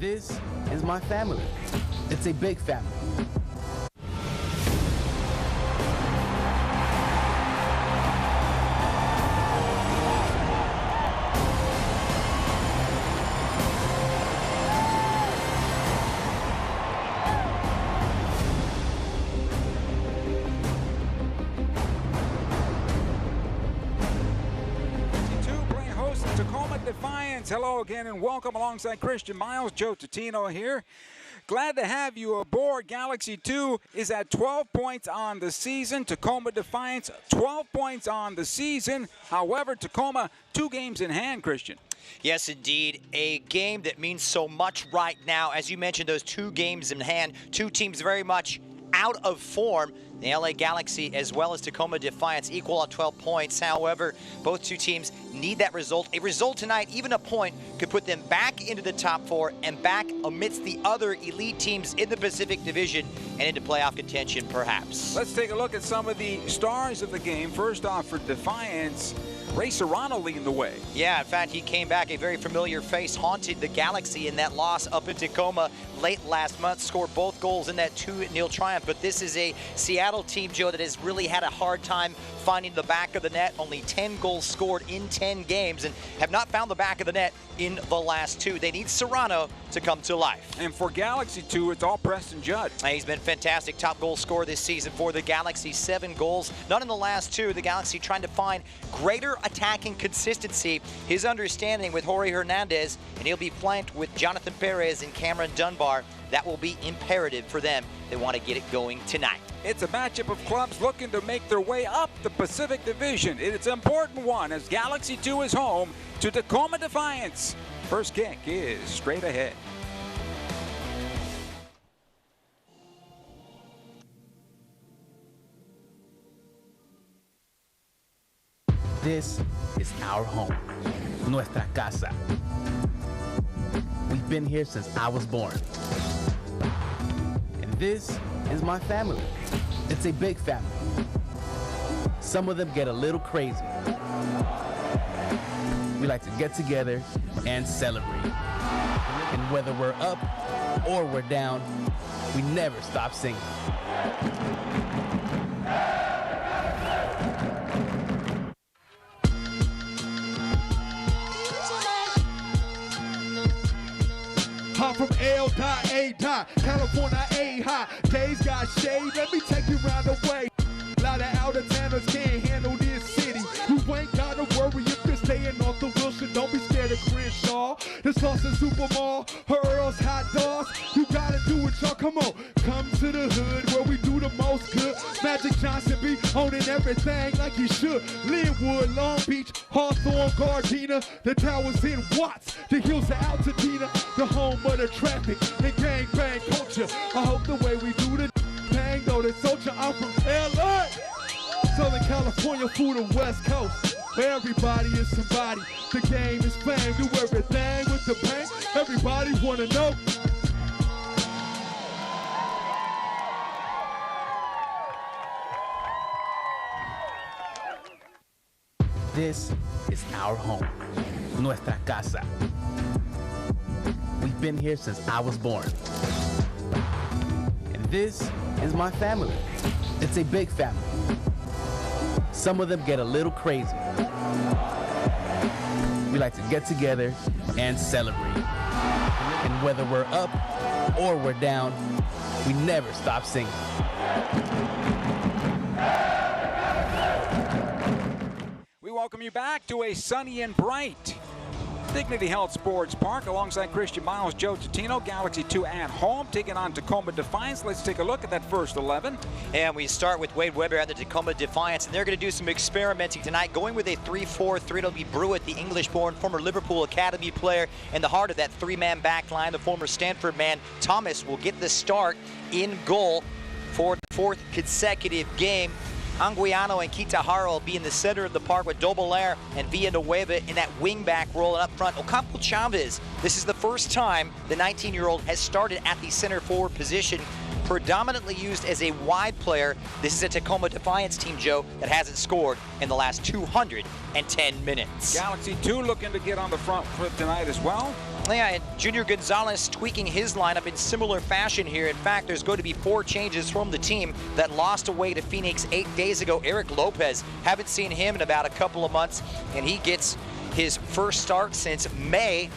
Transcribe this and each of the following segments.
This is my family. It's a big family. Tacoma Defiance. Hello again and welcome alongside Christian Miles. Joe Tutino here. Glad to have you aboard. Galaxy 2 is at 12 points on the season. Tacoma Defiance, 12 points on the season. However, Tacoma, 2 games in hand, Christian. Yes, indeed. A game that means so much right now. As you mentioned, those 2 games in hand, 2 teams very much out of form. The LA Galaxy as well as Tacoma Defiance equal on 12 points. However, both 2 teams need that result. A result tonight, even a point, could put them back into the top 4 and back amidst the other elite teams in the Pacific Division and into playoff contention, perhaps. Let's take a look at some of the stars of the game. First off, for Defiance, Ray Serrano leading the way. Yeah, in fact, he came back. A very familiar face haunted the Galaxy in that loss up in Tacoma late last month. Scored both goals in that 2-0 triumph. But this is a Seattle team, Joe, that has really had a hard time finding the back of the net. Only 10 goals scored in 10 games and have not found the back of the net in the last 2. They need Serrano to come to life. And for Galaxy 2, it's all Preston Judd. He's been fantastic. Top goal scorer this season for the Galaxy. 7 goals, none in the last 2. The Galaxy trying to find greater attacking consistency. His understanding with Jorge Hernandez, and he'll be flanked with Jonathan Perez and Cameron Dunbar. That will be imperative for them. They want to get it going tonight. It's a matchup of clubs looking to make their way up the Pacific Division. It's an important one as Galaxy 2 is home to Tacoma Defiance. First kick is straight ahead. This is our home, nuestra casa. We've been here since I was born. And this is my family. It's a big family. Some of them get a little crazy. We like to get together and celebrate. And whether we're up or we're down, we never stop singing. I'm from L.A. California A high. Days got shade. Let me take you round the way. A lot of out-of-towners can't handle this city. You ain't gotta worry if you're staying off the Wilson. Don't be scared of Crenshaw. The sauce in Supermall, her Earl's hot dogs. You gotta do it, y'all. Come on, come to the hood where we do the most good. Magic Johnson be owning everything like he should. Linwood, Long Beach, Hawthorne, Gardena. The towers in Watts, the hills of Altadena. The home of the traffic and gangbang culture. I hope the way we do the thing, though, the soldier. I'm from LA. Southern California through the West Coast. Where everybody is somebody. The game is fame. Do everything with the pain. Everybody wanna know. This is our home, nuestra casa. We've been here since I was born. And this is my family. It's a big family. Some of them get a little crazy. We like to get together and celebrate. And whether we're up or we're down, we never stop singing. We welcome you back to a sunny and bright Dignity Health Sports Park alongside Christian Miles, Joe Tutino. Galaxy 2 at home taking on Tacoma Defiance. Let's take a look at that first 11. And we start with Wade Weber at the Tacoma Defiance, and they're going to do some experimenting tonight, going with a 3-4-3. It'll be Brewitt, the English-born former Liverpool Academy player, in the heart of that 3-man back line. The former Stanford man, Thomas, will get the start in goal for the 4th consecutive game. Anguiano and Kitahara will be in the center of the park with Dobelair and Villanueva in that wing-back role. And up front, Ocampo Chavez. This is the first time the 19-year-old has started at the center forward position. predominantly used as a wide player. This is a Tacoma Defiance team, Joe, that hasn't scored in the last 210 minutes. Galaxy 2 looking to get on the front foot tonight as well. Yeah, and Junior Gonzalez tweaking his lineup in similar fashion here. In fact, there's going to be 4 changes from the team that lost away to Phoenix 8 days ago. Eric Lopez, haven't seen him in about a couple of months, and he gets his first start since May.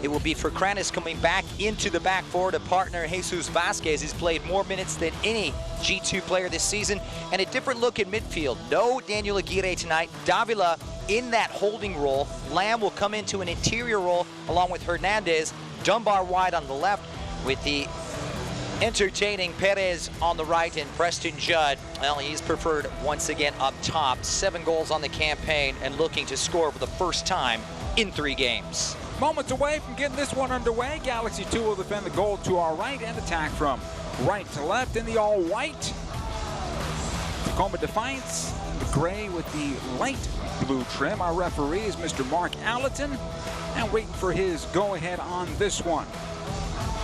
It will be for Kranis coming back into the back four to partner Jesus Vasquez. He's played more minutes than any G2 player this season, and a different look in midfield. No Daniel Aguirre tonight. Davila in that holding role. Lamb will come into an interior role along with Hernandez. Dunbar wide on the left with the entertaining Perez on the right, and Preston Judd, well, he's preferred once again up top. 7 goals on the campaign and looking to score for the first time in 3 games. Moments away from getting this one underway. Galaxy 2 will defend the goal to our right and attack from right to left in the all-white. Tacoma Defiance, the gray with the light blue trim. Our referee is Mr. Mark Allerton, and waiting for his go-ahead on this one.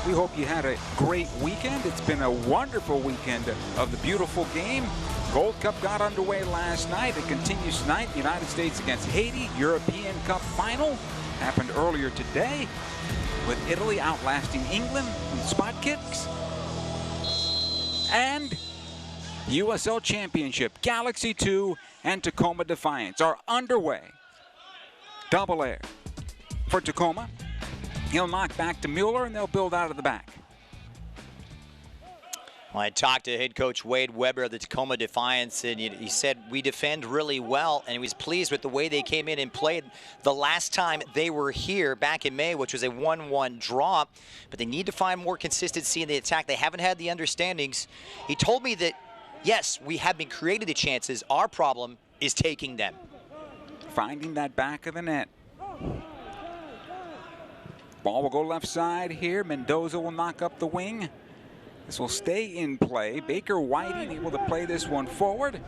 We hope you had a great weekend. It's been a wonderful weekend of the beautiful game. Gold Cup got underway last night. It continues tonight. The United States against Haiti. European Cup final happened earlier today with Italy outlasting England in spot kicks. And USL Championship, Galaxy 2 and Tacoma Defiance are underway. Double air for Tacoma. He'll knock back to Mueller, and they'll build out of the back. Well, I talked to head coach Wade Weber of the Tacoma Defiance, and he said we defend really well, and he was pleased with the way they came in and played the last time they were here back in May, which was a 1-1 draw. But they need to find more consistency in the attack. They haven't had the understandings. He told me that, yes, we have been creating the chances. Our problem is taking them. Finding that back of the net. Ball will go left side here. Mendoza will knock up the wing. This will stay in play. Baker Whiting able to play this one forward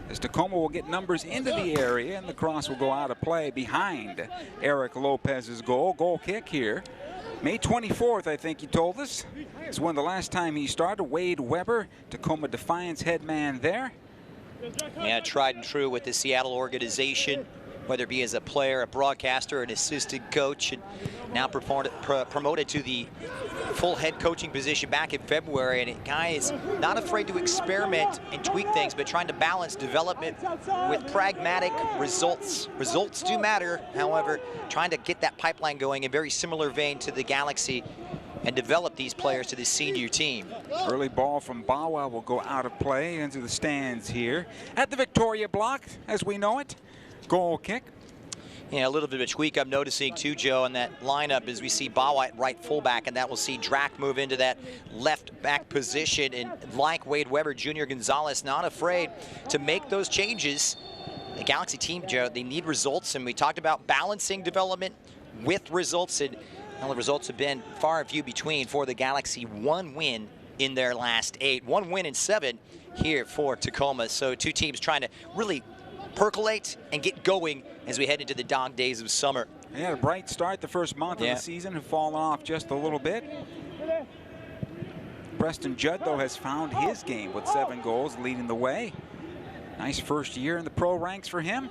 as Tacoma will get numbers into the area, and the cross will go out of play behind Eric Lopez's goal. Goal kick here. May 24th, I think he told us, is when the last time he started. Wade Weber, Tacoma Defiance head man there. Yeah, tried and true with the Seattle organization, whether it be as a player, a broadcaster, an assistant coach, and now promoted to the full head coaching position back in February. And a guy is not afraid to experiment and tweak things, but trying to balance development with pragmatic results. Results do matter, however, trying to get that pipeline going in very similar vein to the Galaxy and develop these players to the senior team. Early ball from Bawa will go out of play into the stands here at the Victoria block as we know it. Goal kick. Yeah, a little bit of a tweak I'm noticing too, Joe, in that lineup as we see Bawa at right fullback, and that will see Drac move into that left back position. And like Wade Weber, Junior Gonzalez not afraid to make those changes. The Galaxy team, Joe, they need results, and we talked about balancing development with results, and well, the results have been far and few between for the Galaxy. 1 win in their last 8. 1 win in 7 here for Tacoma. So 2 teams trying to really percolate and get going as we head into the dog days of summer. They had a bright start the first month of the season and fallen off just a little bit. Preston Judd, though, has found his game with 7 goals, leading the way. Nice first year in the pro ranks for him.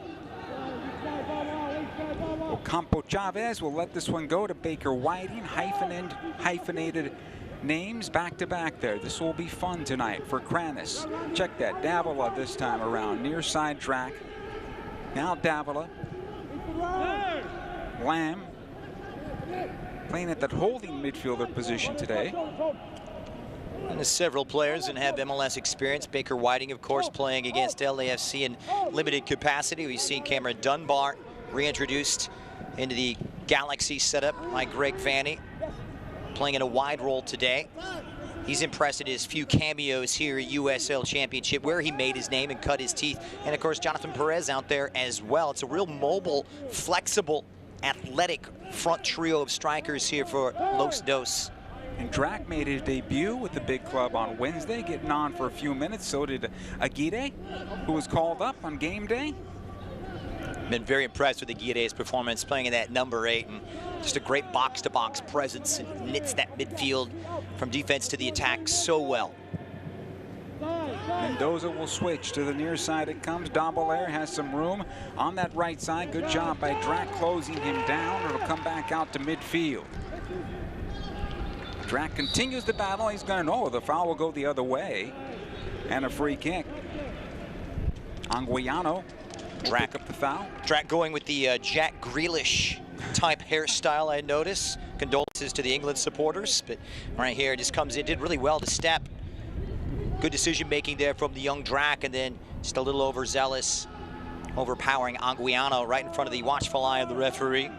Ocampo Chavez will let this one go to Baker Whiting. Hyphenated names back-to-back there. This will be fun tonight for Kranis. Check that. Davila this time around. Near side track. Now Davila. Lamb playing at that holding midfielder position today. And there's several players that have MLS experience. Baker Whiting, of course, playing against LAFC in limited capacity. We've seen Cameron Dunbar reintroduced into the Galaxy setup by Greg Vanny, playing in a wide role today. He's impressed in his few cameos here at USL Championship, where he made his name and cut his teeth. And of course, Jonathan Perez out there as well. It's a real mobile, flexible, athletic front trio of strikers here for Los Dos. And Drac made his debut with the big club on Wednesday, getting on for a few minutes. So did Aguirre, who was called up on game day. Been very impressed with Aguirre's performance, playing in that number 8, and just a great box-to-box presence, and knits that midfield from defense to the attack so well. Mendoza will switch to the near side. It comes. Dobelair has some room on that right side. Good job by Drac closing him down. It'll come back out to midfield. Drac continues the battle. He's going to know the foul will go the other way. And a free kick. Anguiano. Drac up the foul. Drac going with the Jack Grealish type hairstyle, I notice. Condolences to the England supporters, but right here just comes in, did really well to step. Good decision making there from the young Drac, and then just a little overzealous, overpowering Anguiano right in front of the watchful eye of the referee.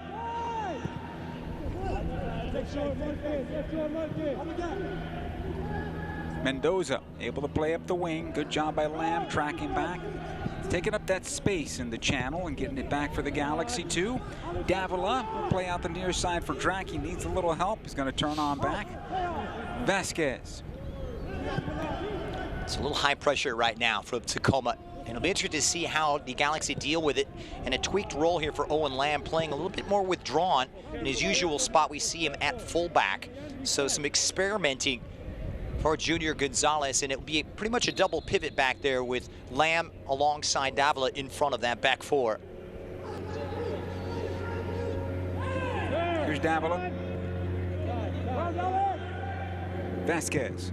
Mendoza able to play up the wing. Good job by Lamb tracking back. Taking up that space in the channel and getting it back for the Galaxy 2. Davila will play out the near side for Drac. He needs a little help. He's going to turn on back. Vasquez. It's a little high pressure right now from Tacoma. And it'll be interesting to see how the Galaxy deal with it. And a tweaked role here for Owen Lamb, playing a little bit more withdrawn. In his usual spot, we see him at fullback. So some experimenting for Junior Gonzalez, and it will be pretty much a double pivot back there with Lamb alongside Davila in front of that back four. Here's Davila. Vasquez.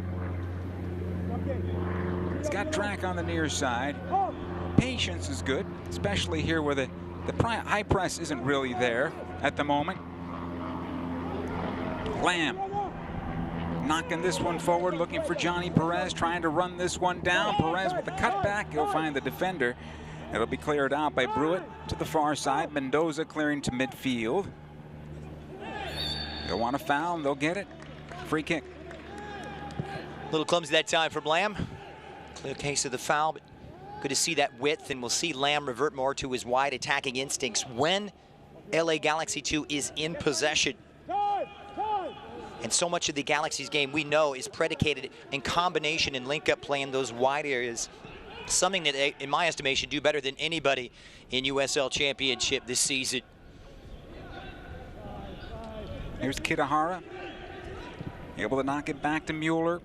He's got Drac on the near side. Patience is good, especially here where the high press isn't really there at the moment. Lamb. Knocking this one forward, looking for Johnny Perez, trying to run this one down. Perez with the cutback, he'll find the defender. It'll be cleared out by Brewitt to the far side. Mendoza clearing to midfield. They'll want a foul, and they'll get it. Free kick. A little clumsy that time from Lamb. Clear case of the foul, but good to see that width, and we'll see Lamb revert more to his wide attacking instincts when LA Galaxy 2 is in possession. And so much of the Galaxy's game we know is predicated in combination and link-up play in those wide areas. Something that, in my estimation, do better than anybody in USL Championship this season. Here's Kitahara. Able to knock it back to Mueller.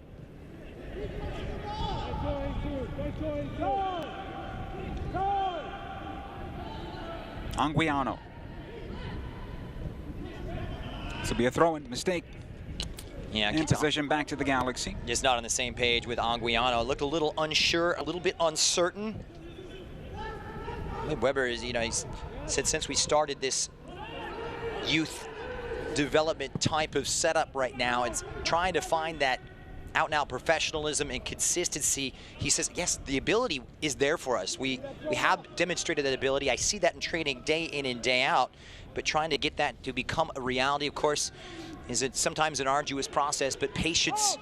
Anguiano. This will be a throw-in mistake. Yeah, in possession back to the Galaxy. Just not on the same page with Anguiano. Looked a little unsure, a little bit uncertain. Weber is, you know, he's said since we started this youth development type of setup right now, it's trying to find that out-and-out professionalism and consistency. He says, yes, the ability is there for us. We have demonstrated that ability. I see that in training day in and day out, but trying to get that to become a reality, of course, is it sometimes an arduous process, but patience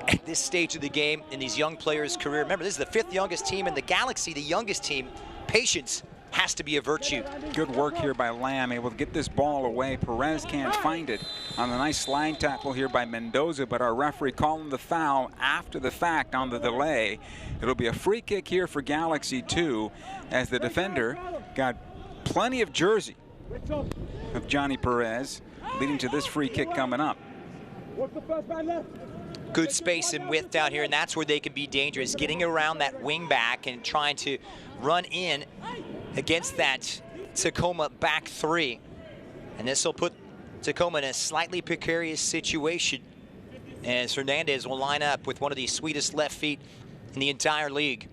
at this stage of the game in these young players' career. Remember, this is the 5th youngest team in the Galaxy, the youngest team. Patience has to be a virtue. Good work here by Lamb, able to get this ball away. Perez can't find it on the nice slide tackle here by Mendoza, but our referee calling the foul after the fact on the delay. It'll be a free kick here for Galaxy 2 as the defender got plenty of jersey of Johnny Perez, leading to this free kick coming up. Good space and width down here, and that's where they can be dangerous, getting around that wing back and trying to run in against that Tacoma back three. And this will put Tacoma in a slightly precarious situation as Hernandez will line up with one of the sweetest left feet in the entire league.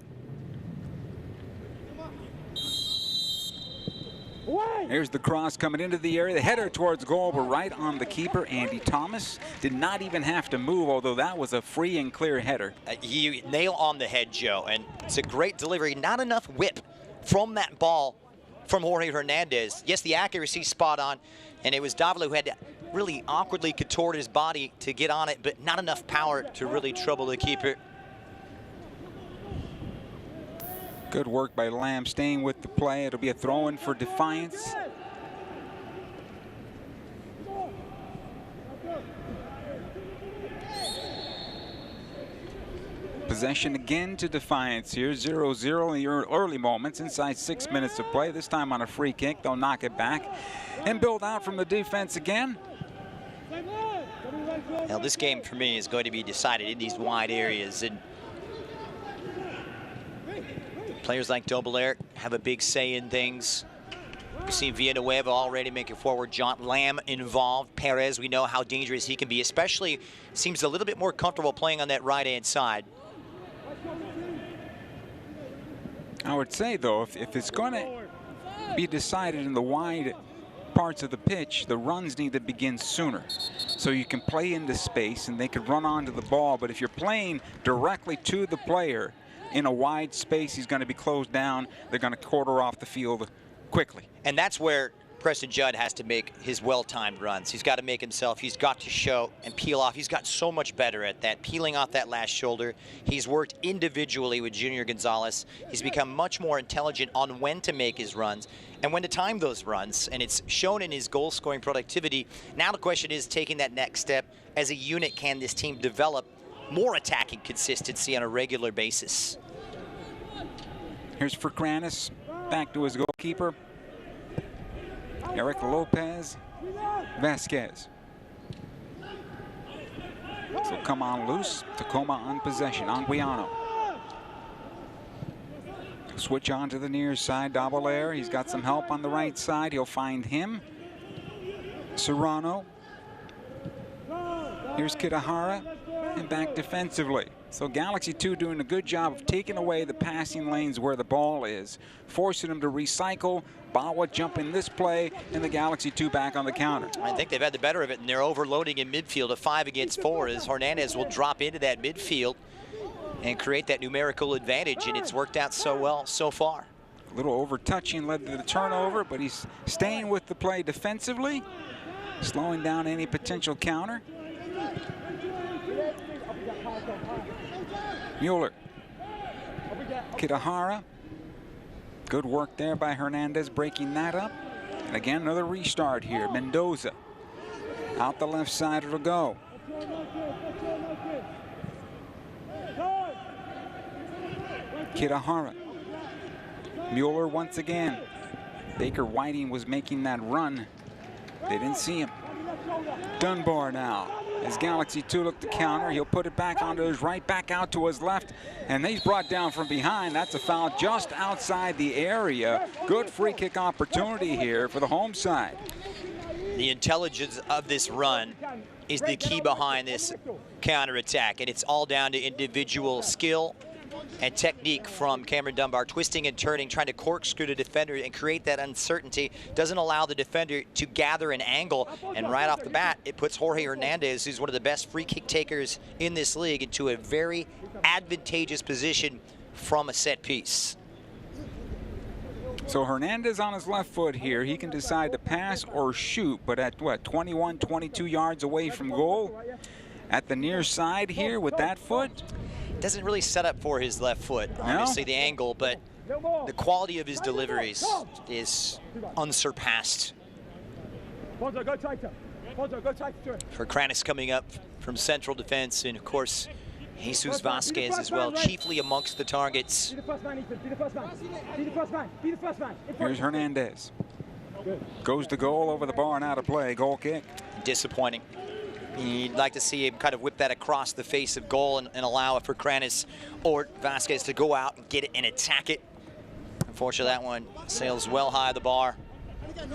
Here's the cross coming into the area. The header towards goal, but right on the keeper, Andy Thomas. Did not even have to move, although that was a free and clear header. He nail on the head, Joe, and it's a great delivery. Not enough whip from that ball from Jorge Hernandez. Yes, the accuracy spot on, and it was Davila who had to really awkwardly contort his body to get on it, but not enough power to really trouble the keeper. Good work by Lamb, staying with the play. It'll be a throw-in for Defiance. Possession again to Defiance here. 0-0 in the early moments, inside 6 minutes of play. This time on a free kick, they'll knock it back and build out from the defense again. Now this game for me is going to be decided in these wide areas, and Players like Dobelair have a big say in things. We've seen Villanueva already making forward. John Lamb involved. Perez, we know how dangerous he can be, especially seems a little bit more comfortable playing on that right-hand side. I would say, though, if it's going to be decided in the wide parts of the pitch, the runs need to begin sooner. So you can play into space and they could run onto the ball. But if you're playing directly to the player in a wide space, he's going to be closed down. They're going to quarter off the field quickly. And that's where Preston Judd has to make his well-timed runs. He's got to make himself, he's got to show and peel off. He's gotten so much better at that, peeling off that last shoulder. He's worked individually with Junior Gonzalez. He's become much more intelligent on when to make his runs and when to time those runs, and it's shown in his goal-scoring productivity. Now the question is taking that next step. As a unit, can this team develop more attacking consistency on a regular basis? Here's Ferkranis, back to his goalkeeper. Eric Lopez Vasquez. So come on loose. Tacoma on possession. Anguiano. Switch on to the near side. Dobelair. He's got some help on the right side. He'll find him. Serrano. Here's Kitahara. And back defensively. So Galaxy 2 doing a good job of taking away the passing lanes where the ball is, forcing them to recycle. Bawa jumping this play, and the Galaxy 2 back on the counter. I think they've had the better of it, and they're overloading in midfield, a 5 against 4, as Hernandez will drop into that midfield and create that numerical advantage, and it's worked out so well so far. A little over-touching led to the turnover, but he's staying with the play defensively, slowing down any potential counter. Mueller. Kitahara. Good work there by Hernandez, breaking that up. And again, another restart here. Mendoza. Out the left side it'll go. Kitahara. Mueller once again. Baker Whiting was making that run. They didn't see him. Dunbar now. As Galaxy 2 look to counter, he'll put it back onto his right, back out to his left, and he's brought down from behind. That's a foul just outside the area. Good free kick opportunity here for the home side. The intelligence of this run is the key behind this counterattack, and it's all down to individual skill and technique from Cameron Dunbar, twisting and turning, trying to corkscrew the defender and create that uncertainty. Doesn't allow the defender to gather an angle, and right off the bat, it puts Jorge Hernandez, who's one of the best free kick takers in this league, into a very advantageous position from a set piece. So Hernandez on his left foot here, he can decide to pass or shoot, but at what, 21, 22 yards away from goal? At the near side here with that foot? Doesn't really set up for his left foot, obviously the angle, but the quality of his deliveries is unsurpassed. For Kranis coming up from central defense, and of course Jesus Vasquez as well, chiefly amongst the targets. Here's Hernandez. Goes to goal over the bar and out of play. Goal kick. Disappointing. You'd like to see him kind of whip that across the face of goal and allow it for Kranis or Vasquez to go out and get it and attack it. Unfortunately, that one sails well high of the bar.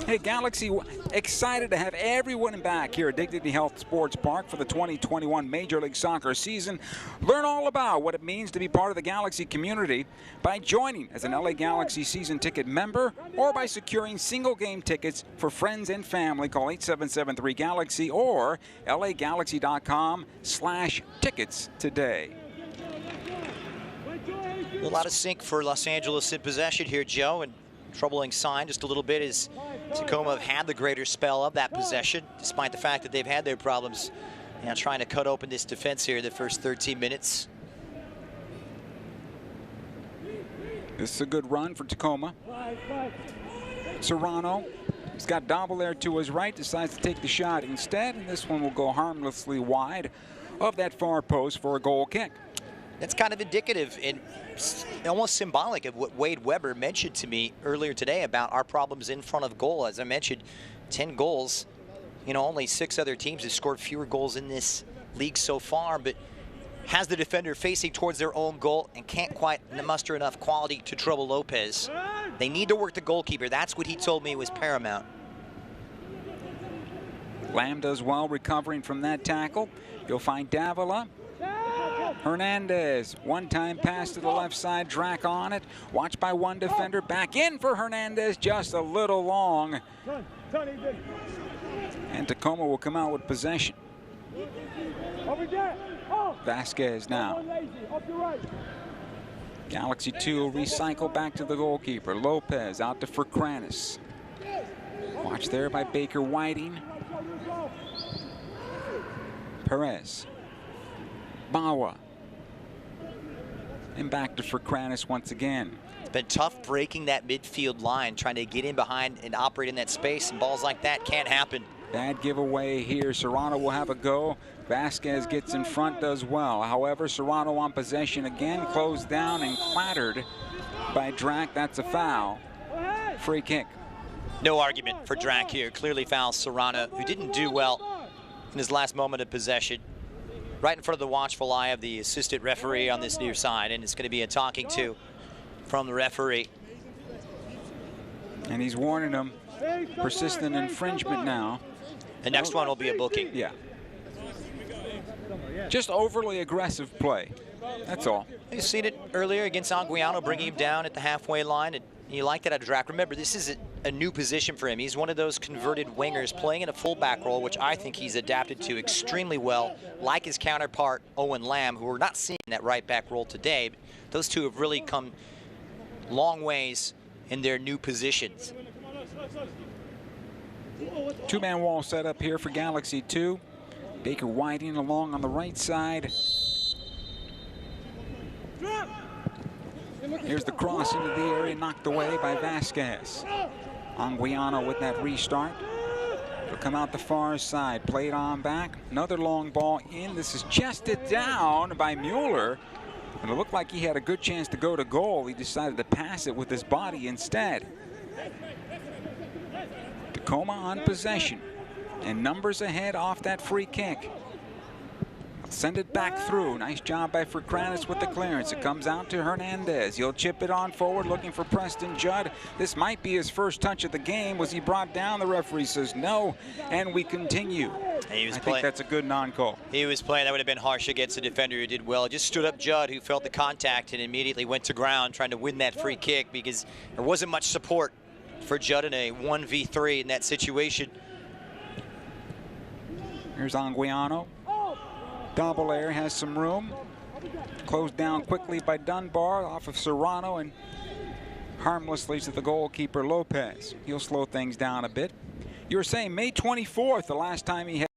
Hey, Galaxy, excited to have everyone back here at Dignity Health Sports Park for the 2021 Major League Soccer season. Learn all about what it means to be part of the Galaxy community by joining as an LA Galaxy season ticket member or by securing single game tickets for friends and family. Call 8773-GALAXY or lagalaxy.com/tickets today. A little out of sync for Los Angeles in possession here, Joe, and troubling sign just a little bit is Tacoma have had the greater spell of that possession, despite the fact that they've had their problems. Now trying to cut open this defense here in the first 13 minutes. This is a good run for Tacoma. Serrano, he's got Dobelair to his right, decides to take the shot instead, and this one will go harmlessly wide of that far post for a goal kick. That's kind of indicative and almost symbolic of what Wade Weber mentioned to me earlier today about our problems in front of goal. As I mentioned, 10 goals. You know, only 6 other teams have scored fewer goals in this league so far, but has the defender facing towards their own goal and can't quite muster enough quality to trouble Lopez. They need to work the goalkeeper. That's what he told me was paramount. Lamb does well recovering from that tackle. You'll find Davila. Hernandez, one-time pass to the left side, Drac on it. Watched by one defender, back in for Hernandez, just a little long. And Tacoma will come out with possession. Vasquez now. Galaxy 2 will recycle back to the goalkeeper. Lopez out to Fercranis. Watch there by Baker Whiting. Perez. Bawa. And back to Fercranis once again. It's been tough breaking that midfield line, trying to get in behind and operate in that space, and balls like that can't happen. Bad giveaway here. Serrano will have a go. Vasquez gets in front, does well. However, Serrano on possession again, closed down and clattered by Drac. That's a foul. Free kick. No argument for Drac here. Clearly fouls Serrano, who didn't do well in his last moment of possession. Right in front of the watchful eye of the assistant referee on this near side, and it's going to be a talking to from the referee. And he's warning him. Persistent infringement now. The next one will be a booking. Yeah. Just overly aggressive play. That's all. You've seen it earlier against Anguiano, bringing him down at the halfway line, and you like that out of Drac. Remember, this is a new position for him. He's one of those converted wingers playing in a fullback role, which I think he's adapted to extremely well, like his counterpart, Owen Lamb, who we're not seeing that right back role today. But those two have really come long ways in their new positions. Two-man wall set up here for Galaxy 2. Baker Whiting along on the right side. Here's the cross into the area, knocked away by Vasquez. Anguiano with that restart. It'll come out the far side, played on back. Another long ball in. This is chested down by Mueller. And it looked like he had a good chance to go to goal. He decided to pass it with his body instead. Tacoma on possession. And numbers ahead off that free kick. Send it back through. Nice job by Fercranis with the clearance. It comes out to Hernandez. He'll chip it on forward, looking for Preston Judd. This might be his first touch of the game. Was he brought down? The referee says no, and we continue. I think that's a good non-call. He was playing. That would have been harsh against the defender who did well. Just stood up Judd, who felt the contact and immediately went to ground, trying to win that free kick because there wasn't much support for Judd in a 1v3 in that situation. Here's Anguiano. Double air has some room. Closed down quickly by Dunbar off of Serrano and harmlessly to the goalkeeper Lopez. He'll slow things down a bit. You were saying May 24th, the last time he had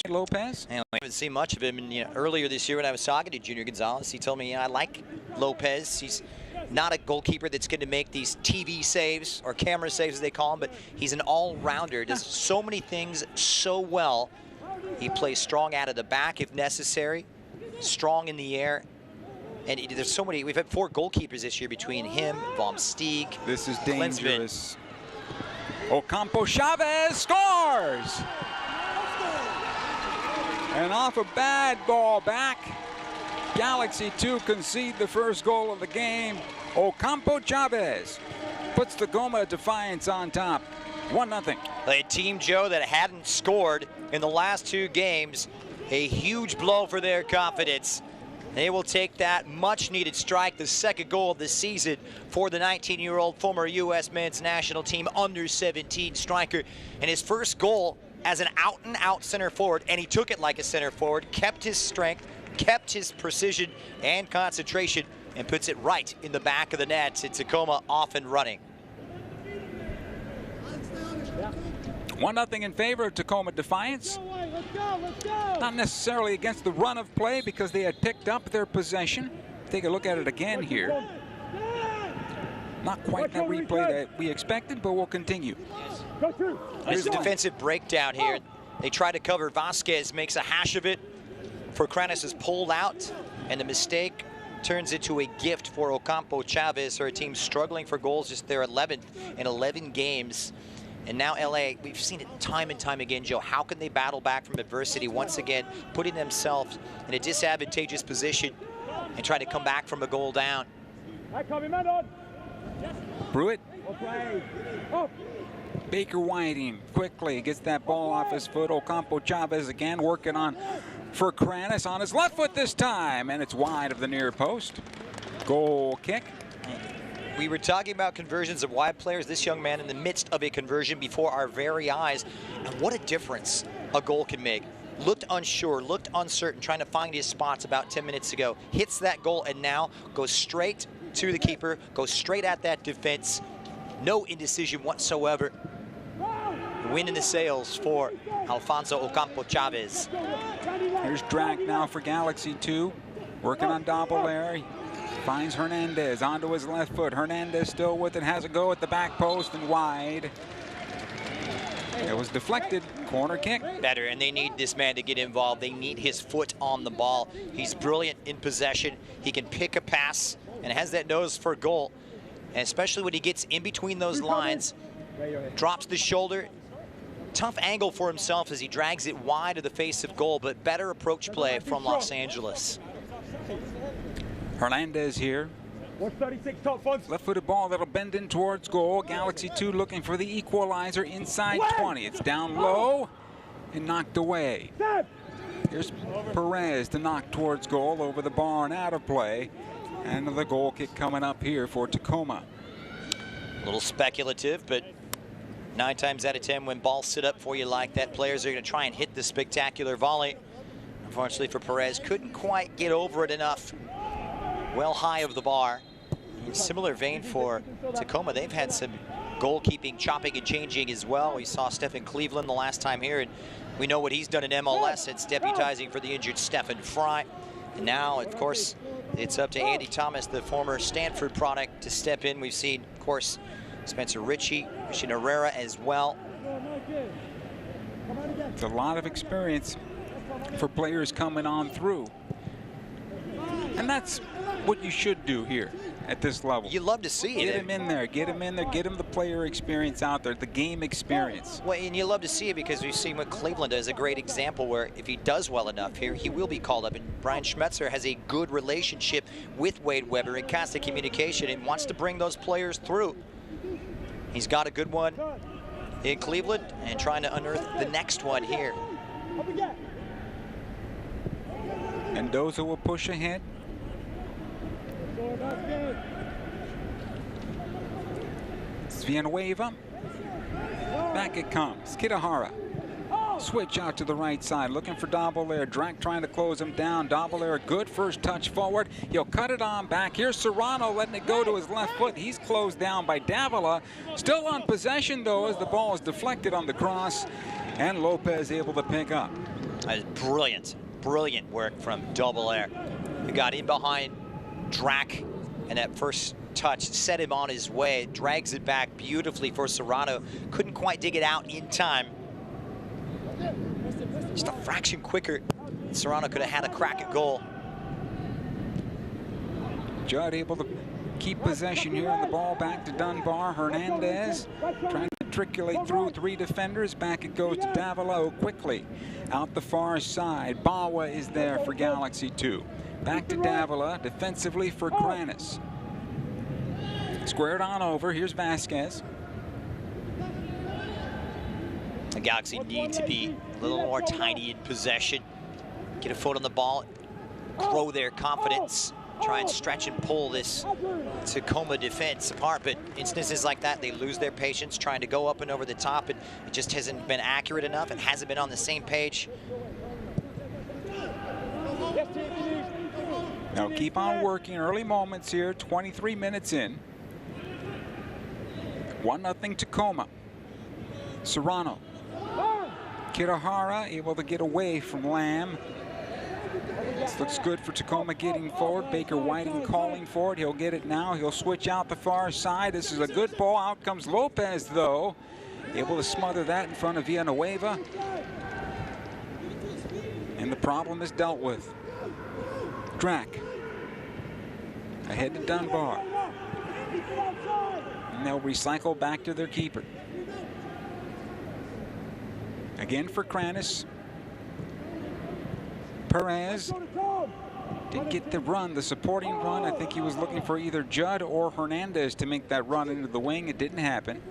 Lopez? And we haven't seen much of him. And, earlier this year when I was talking to Junior Gonzalez, he told me, I like Lopez. He's not a goalkeeper that's going to make these TV saves or camera saves as they call them, but he's an all-rounder. Does so many things so well. He plays strong out of the back if necessary, strong in the air. And there's so many. We've had 4 goalkeepers this year between him, Vom Steeg. This is dangerous. Ocampo Chavez scores! And off a bad ball back, Galaxy 2 concede the first goal of the game. Ocampo Chavez puts Tacoma Defiance on top. 1-0. A team, Joe, that hadn't scored in the last 2 games. A huge blow for their confidence. They will take that much-needed strike, the second goal of the season for the 19-year-old former U.S. men's national team under-17 striker. And his first goal as an out-and-out center forward, and he took it like a center forward, kept his strength, kept his precision and concentration, and puts it right in the back of the net. It's Tacoma off and running. 1-0 in favor of Tacoma Defiance. Not necessarily against the run of play because they had picked up their possession. Take a look at it again here. Not quite that replay that we expected, but we'll continue. There's a defensive breakdown here. They try to cover. Vasquez makes a hash of it. Fercranis is pulled out, and the mistake turns into a gift for Ocampo Chavez, her team struggling for goals, just their 11th in 11 games. And now LA, we've seen it time and time again, Joe. How can they battle back from adversity once again, putting themselves in a disadvantageous position and try to come back from a goal down? Pruitt. Baker Whiting quickly gets that ball off his foot. Ocampo Chavez again working on for Kranis on his left foot this time, and it's wide of the near post. Goal kick. We were talking about conversions of wide players. This young man in the midst of a conversion before our very eyes. And what a difference a goal can make. Looked unsure, looked uncertain, trying to find his spots about 10 minutes ago. Hits that goal and now goes straight to the keeper, goes straight at that defense. No indecision whatsoever. Win in the sails for Alfonso Ocampo Chavez. Here's Drag now for Galaxy 2. Working on Dobbelair. Finds Hernandez onto his left foot. Hernandez still with it, has a go at the back post and wide. It was deflected, corner kick. Better, and they need this man to get involved. They need his foot on the ball. He's brilliant in possession. He can pick a pass and has that nose for goal. And especially when he gets in between those lines, drops the shoulder. Tough angle for himself as he drags it wide of the face of goal, but better approach play from Los Angeles. Hernandez here. 136 top funds. Left-footed ball that'll bend in towards goal. Galaxy 2 looking for the equalizer inside 20. It's down low and knocked away. Here's Perez to knock towards goal over the bar and out of play. And the goal kick coming up here for Tacoma. A little speculative, but 9 times out of 10 when balls sit up for you like that, players are going to try and hit the spectacular volley. Unfortunately for Perez, couldn't quite get over it enough. Well high of the bar. In similar vein for Tacoma, they've had some goalkeeping, chopping and changing as well. We saw Stephen Cleveland the last time here, and we know what he's done in MLS. It's deputizing for the injured Stephen Fry. And now, of course, it's up to Andy Thomas, the former Stanford product, to step in. We've seen, of course, Spencer Ritchie, Christian Herrera as well. It's a lot of experience for players coming on through. And that's what you should do here at this level. You love to see it. Get him in there, get him in there, get him the player experience out there, the game experience. Well, and you love to see it because we've seen what Cleveland does, a great example where if he does well enough here, he will be called up. And Brian Schmetzer has a good relationship with Wade Weber in constant communication and wants to bring those players through. He's got a good one in Cleveland and trying to unearth the next one here. Mendoza will push ahead. Villanueva. Back it comes. Kitahara. Switch out to the right side, looking for Dobbelair. Drac trying to close him down. Dobbelair, good first touch forward. He'll cut it on back. Here's Serrano letting it go to his left foot. He's closed down by Davila. Still on possession, though, as the ball is deflected on the cross. And Lopez able to pick up. That is brilliant, brilliant work from Dobbelair. He got in behind Drac, and that first touch set him on his way. Drags it back beautifully for Serrano. Couldn't quite dig it out in time. Just a fraction quicker, Serrano could have had a crack at goal. Judd able to keep possession here, and the ball back to Dunbar. Hernandez trying to triculate through 3 defenders. Back it goes to Davila quickly out the far side. Bawa is there for Galaxy 2. Back to Davila defensively for Kranis. Squared on over. Here's Vasquez. The Galaxy need to be a little more tiny in possession. Get a foot on the ball, grow their confidence, try and stretch and pull this Tacoma defense apart. But instances like that, they lose their patience trying to go up and over the top. It just hasn't been accurate enough. It hasn't been on the same page. Now keep on working. Early moments here, 23 minutes in. 1-0 Tacoma. Serrano. Kitahara able to get away from Lamb. This looks good for Tacoma getting forward. Baker Whiting calling for it. He'll get it now. He'll switch out the far side. This is a good ball. Out comes Lopez, though. Able to smother that in front of Villanueva. And the problem is dealt with. Drac. Ahead to Dunbar. And they'll recycle back to their keeper. Again for Kranis. Perez didn't get the run, the supporting run. I think he was looking for either Judd or Hernandez to make that run into the wing. It didn't happen.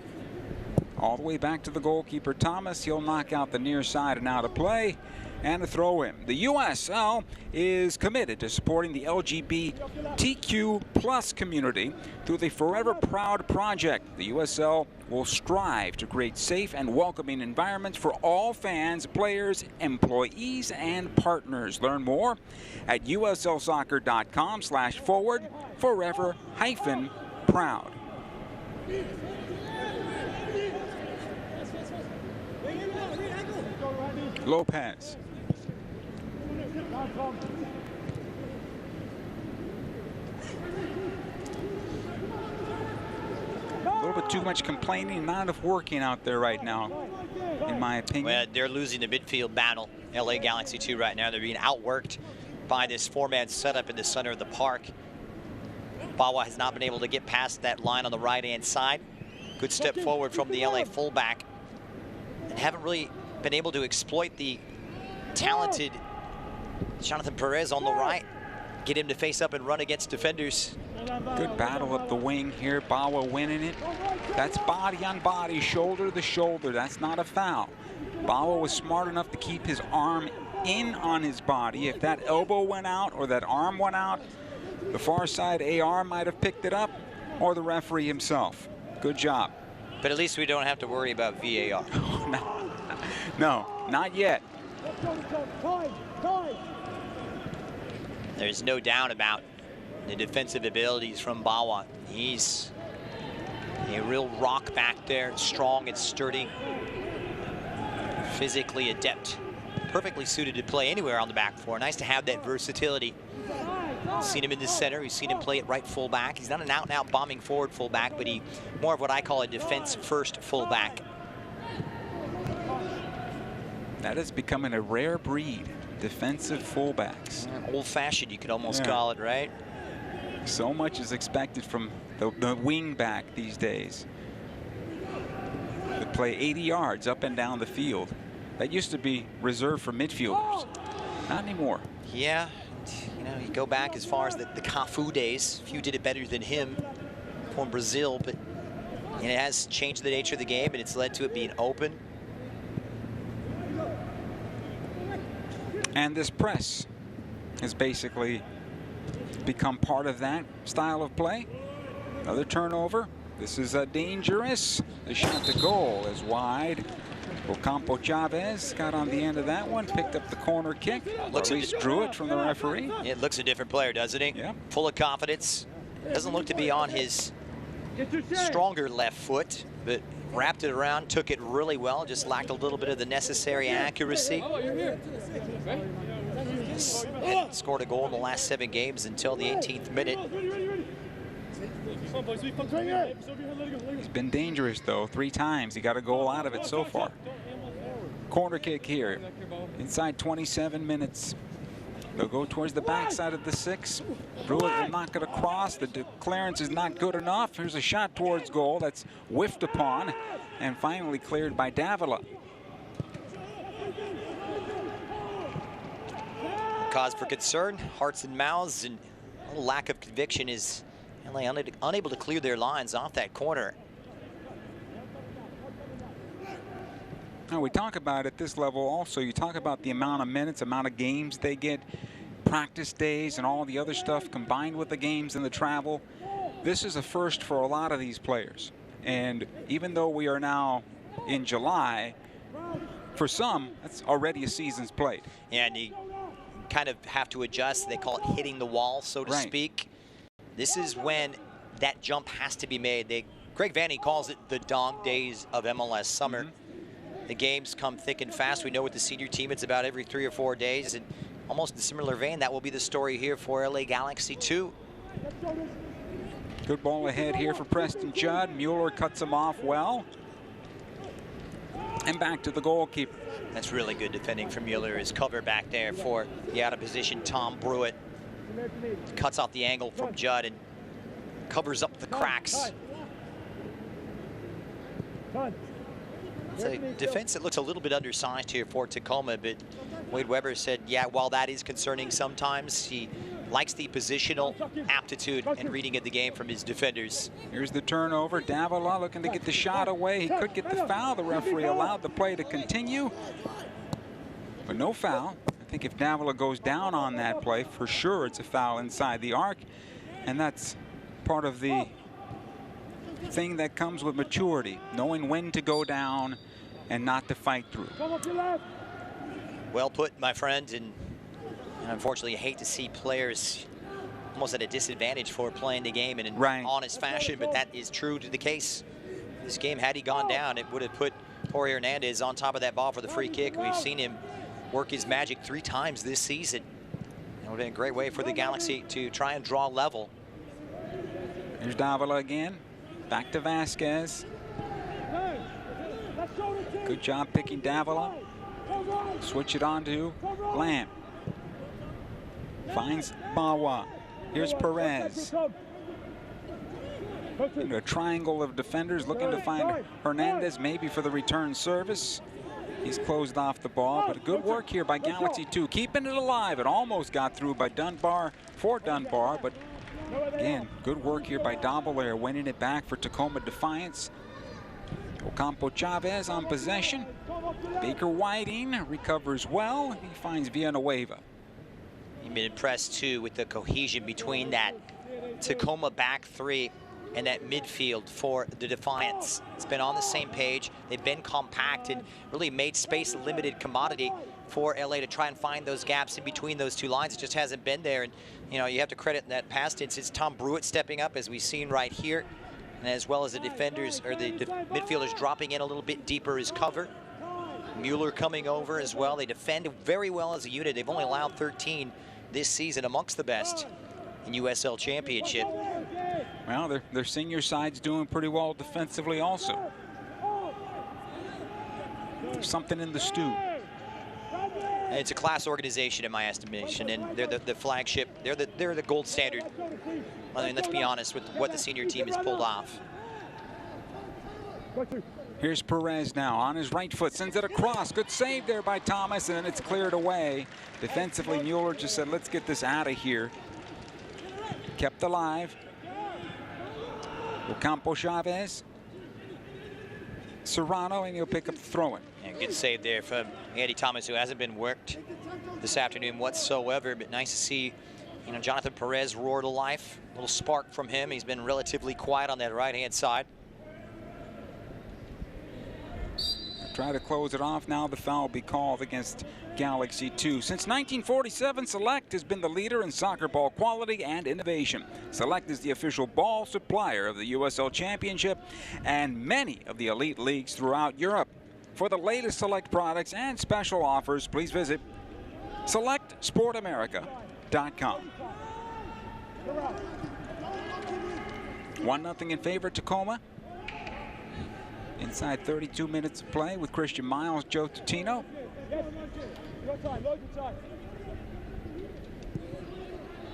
All the way back to the goalkeeper, Thomas. He'll knock out the near side and out of play. And a throw in. The USL is committed to supporting the LGBTQ plus community through the Forever Proud project. The USL will strive to create safe and welcoming environments for all fans, players, employees, and partners. Learn more at uslsoccer.com/forward/forever-proud. Lopez. A little bit too much complaining, not enough working out there right now, in my opinion. Well, they're losing the midfield battle. LA Galaxy 2 right now. They're being outworked by this four-man setup in the center of the park. Bawa has not been able to get past that line on the right-hand side. Good step forward from the LA fullback. And haven't really been able to exploit the talented Jonathan Perez on the right. Get him to face up and run against defenders. Good battle up the wing here. Bawa winning it. That's body on body, shoulder to shoulder. That's not a foul. Bawa was smart enough to keep his arm in on his body. If that elbow went out or that arm went out, the far side AR might have picked it up, or the referee himself. Good job. But at least we don't have to worry about VAR. No, not yet. There's no doubt about the defensive abilities from Bawa. He's a real rock back there, strong and sturdy, physically adept, perfectly suited to play anywhere on the back four. Nice to have that versatility. Seen him in the center. We've seen him play at right fullback. He's not an out-and-out bombing forward fullback, but he more of what I call a defense-first fullback. That is becoming a rare breed, defensive fullbacks. Old-fashioned, you could almost call it, right? So much is expected from the wing back these days. They play 80 yards up and down the field. That used to be reserved for midfielders. Not anymore. Yeah, you know, you go back as far as the Cafu days. Few did it better than him from Brazil, but it has changed the nature of the game, and it's led to it being open. And this press has basically become part of that style of play. Another turnover. This is dangerous. The shot to goal is wide. Ocampo Chavez got on the end of that one, picked up the corner kick. At least drew it from the referee. It looks a different player, doesn't he? Yeah. Full of confidence. Doesn't look to be on his stronger left foot, but wrapped it around, took it really well, just lacked a little bit of the necessary accuracy. Hadn't scored a goal in the last 7 games until the 18th minute. He's been dangerous, though, 3 times. He got a goal out of it so far. Corner kick here, inside 27 minutes. They'll go towards the backside of the 6. Brewitt will knock it across. The clearance is not good enough. Here's a shot towards goal that's whiffed upon and finally cleared by Davila. Cause for concern, hearts and mouths, and a little lack of conviction is LA unable to clear their lines off that corner. Now we talk about at this level also, you talk about the amount of minutes, amount of games they get, practice days and all the other stuff combined with the games and the travel. This is a first for a lot of these players. And even though we are now in July, for some, that's already a season's played. Yeah, and you kind of have to adjust. They call it hitting the wall, so to speak. This is when that jump has to be made. Greg Vanney calls it the dog days of MLS summer. The games come thick and fast. We know with the senior team, it's about every 3 or 4 days. And almost in a similar vein, that will be the story here for LA Galaxy 2. Good ball ahead here for Preston Judd. Mueller cuts him off well. And back to the goalkeeper. That's really good defending from Mueller. His cover back there for the out of position Tom Brewitt. Cuts off the angle from Judd and covers up the cracks. It's a defense that looks a little bit undersized here for Tacoma, but Wade Weber said, yeah, while that is concerning sometimes, he likes the positional aptitude and reading of the game from his defenders. Here's the turnover. Davila looking to get the shot away. He could get the foul. The referee allowed the play to continue, but no foul. I think if Davila goes down on that play, for sure it's a foul inside the arc, and that's part of the thing that comes with maturity, knowing when to go down and not to fight through. Well put, my friend, and unfortunately you hate to see players almost at a disadvantage for playing the game in an honest fashion, but that is true to the case. This game, had he gone down, it would have put Jorge Hernandez on top of that ball for the free kick. We've seen him work his magic 3 times this season. It would have been a great way for the Galaxy to try and draw level. Here's Davila again. Back to Vasquez. Good job picking Davila. Switch it on to Lamb. Finds Bawa. Here's Perez. Into a triangle of defenders looking to find Hernandez, maybe for the return service. He's closed off the ball, but good work here by Galaxy 2, keeping it alive. It almost got through by Dunbar, but again, good work here by Davila, winning it back for Tacoma Defiance. Ocampo Chavez on possession. Baker Whiting recovers well. He finds Villanueva. You've been impressed too with the cohesion between that Tacoma back 3 and that midfield for the Defiance. It's been on the same page. They've been compact and really made space a limited commodity for LA to try and find those gaps in between those 2 lines. It just hasn't been there. And you know, you have to credit in that past instance Tom Brewitt stepping up, as we've seen right here, and as well as the defenders or the midfielders dropping in a little bit deeper as cover. Mueller coming over as well. They defend very well as a unit. They've only allowed 13 this season, amongst the best in USL Championship. Well, their senior side's doing pretty well defensively also. There's something in the stew. It's a class organization in my estimation, and they're the flagship. They're the gold standard. I mean, let's be honest with what the senior team has pulled off. Here's Perez now on his right foot, sends it across. Good save there by Thomas, and then it's cleared away. Defensively, Mueller just said, let's get this out of here. Kept alive. Ocampo Chavez. Serrano, and he'll pick up the throw-in. And good save there from Andy Thomas, who hasn't been worked this afternoon whatsoever, but nice to see, you know, Jonathan Perez roar to life. A little spark from him. He's been relatively quiet on that right-hand side. Try to close it off. Now the foul will be called against Galaxy 2. Since 1947, Select has been the leader in soccer ball quality and innovation. Select is the official ball supplier of the USL Championship and many of the elite leagues throughout Europe. For the latest Select products and special offers, please visit SelectSportAmerica.com. 1-0 in favor of Tacoma. Inside 32 minutes of play with Christian Miles, Joe Tutino.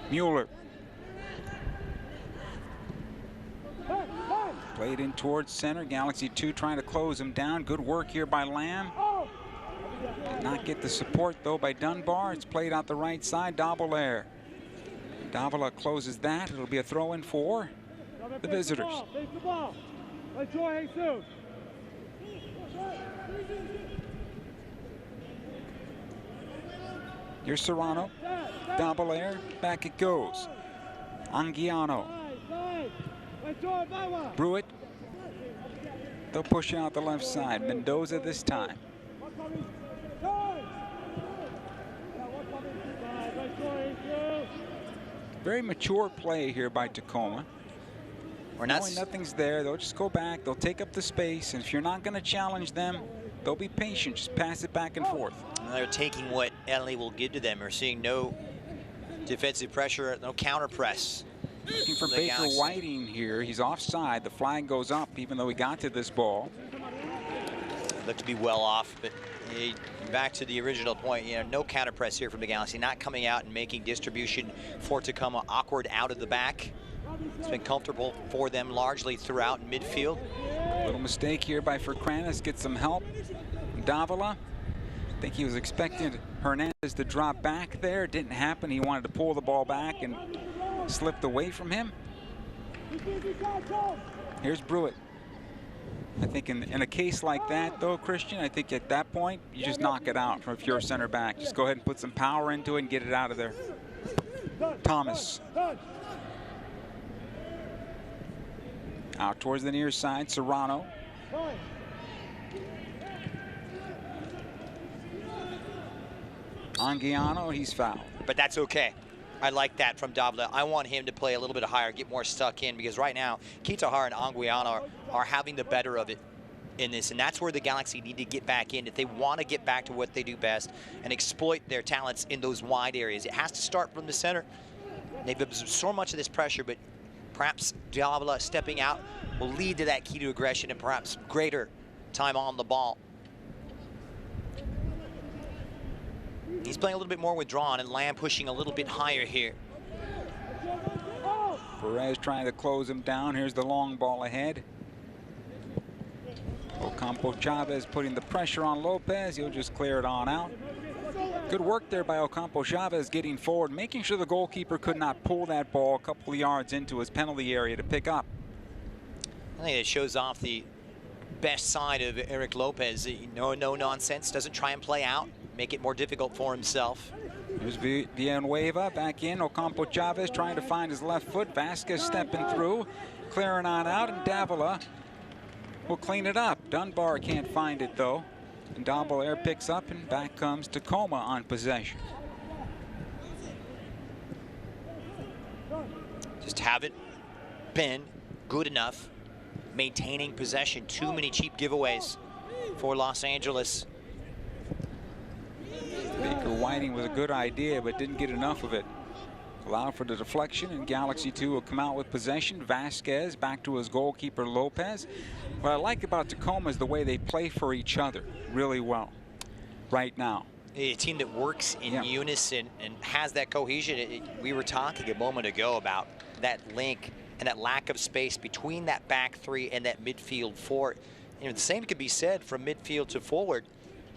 Mueller. Played in towards center. Galaxy 2 trying to close him down. Good work here by Lamb. Did not get the support though by Dunbar. It's played out the right side. Davila. Davila closes that. It'll be a throw-in for the visitors. Here's Serrano. Davila. Back it goes. Anguiano. Brewitt. They'll push out the left side. Mendoza this time. Very mature play here by Tacoma. Knowing nothing's there, they'll just go back. They'll take up the space. And if you're not going to challenge them, they'll be patient. Just pass it back and forth. They're taking what LA will give to them. We're seeing no defensive pressure, no counter press. Looking for Baker Whiting here. He's offside. The flag goes up even though he got to this ball. Looked to be well off, but back to the original point, you know, no counter press here from the Galaxy, not coming out and making distribution for Tacoma awkward out of the back. It's been comfortable for them largely throughout midfield. Little mistake here by Fercranis. Get some help. Davila. I think he was expecting Hernandez to drop back there. It didn't happen. He wanted to pull the ball back and slipped away from him. Here's Brewitt. I think in a case like that, though, Christian, I think at that point, you just knock it out from if you're a center back. Just go ahead and put some power into it and get it out of there. Thomas. Out towards the near side, Serrano. Anguiano, he's fouled. But that's okay. I like that from Davila. I want him to play a little bit higher, get more stuck in, because right now, Kitahara and Anguiano are having the better of it in this, and that's where the Galaxy need to get back in if they want to get back to what they do best and exploit their talents in those wide areas. It has to start from the center. They've absorbed so much of this pressure, but perhaps Davila stepping out will lead to that key to aggression and perhaps greater time on the ball. He's playing a little bit more withdrawn, and Lamb pushing a little bit higher here. Perez trying to close him down. Here's the long ball ahead. Ocampo Chavez putting the pressure on Lopez. He'll just clear it on out. Good work there by Ocampo Chavez getting forward, making sure the goalkeeper could not pull that ball a couple of yards into his penalty area to pick up. I think it shows off the best side of Eric Lopez. No nonsense, doesn't try and play out, make it more difficult for himself. Here's Villanueva back in. Ocampo Chavez trying to find his left foot. Vasquez stepping through, clearing on out, and Davila will clean it up. Dunbar can't find it though. And Davila picks up, and back comes Tacoma on possession. Just haven't been good enough maintaining possession. Too many cheap giveaways for Los Angeles. Baker Whiting was a good idea, but didn't get enough of it. Allowed for the deflection, and Galaxy 2 will come out with possession. Vasquez back to his goalkeeper Lopez. What I like about Tacoma is the way they play for each other really well right now. A team that works in unison and has that cohesion. We were talking a moment ago about that link and that lack of space between that back three and that midfield four. You know, the same could be said from midfield to forward.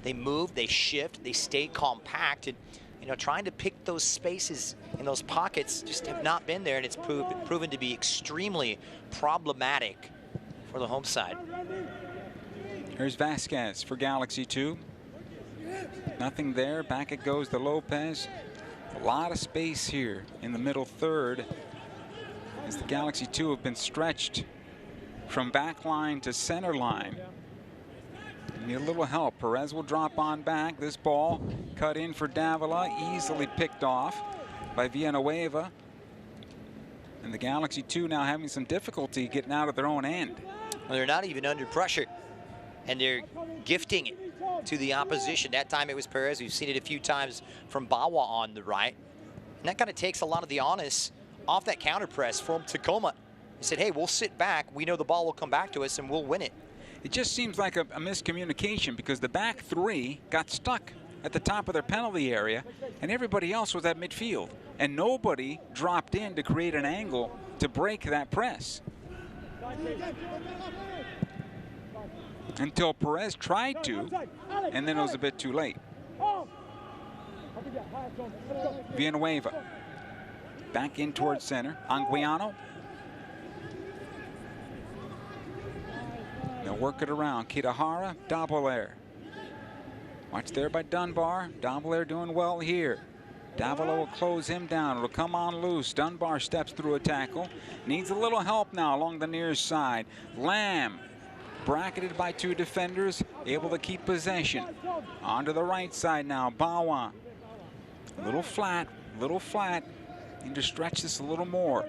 They move, they shift, they stay compact, and you know, trying to pick those spaces in those pockets just have not been there, and it's proven to be extremely problematic for the home side. Here's Vasquez for Galaxy 2. Nothing there. Back it goes to Lopez. A lot of space here in the middle third as the Galaxy 2 have been stretched from back line to center line. Need a little help. Perez will drop on back. This ball cut in for Davila, easily picked off by Villanueva. And the Galaxy 2 now having some difficulty getting out of their own end. Well, they're not even under pressure, and they're gifting it to the opposition. That time it was Perez. We've seen it a few times from Bawa on the right. And that kind of takes a lot of the onus off that counter press from Tacoma. They said, hey, we'll sit back. We know the ball will come back to us, and we'll win it. It just seems like a miscommunication, because the back three got stuck at the top of their penalty area, and everybody else was at midfield, and nobody dropped in to create an angle to break that press. Until Perez tried to, and then it was a bit too late. Villanueva back in towards center. Anguiano. They'll work it around. Kitahara, Davila. Watch there by Dunbar. Davila doing well here. Davila will close him down. It'll come on loose. Dunbar steps through a tackle. Needs a little help now along the near side. Lamb, bracketed by two defenders, able to keep possession. On to the right side now. Bawa. A little flat, Need to stretch this a little more.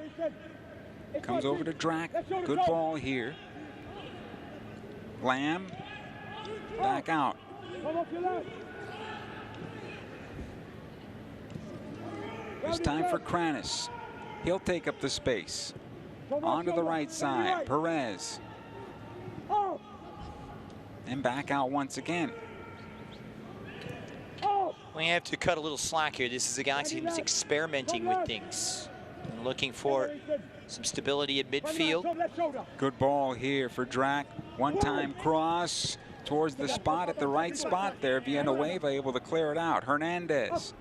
Comes over to Drac. Good ball here. Lamb back out. It's time for Kranis. He'll take up the space. On to the right side. Perez. And back out once again. We have to cut a little slack here. This is a Galaxy who's experimenting with things and looking for some stability in midfield. Good ball here for Drac. One-time cross towards the spot at the right spot there. Villanueva able to clear it out. Hernandez.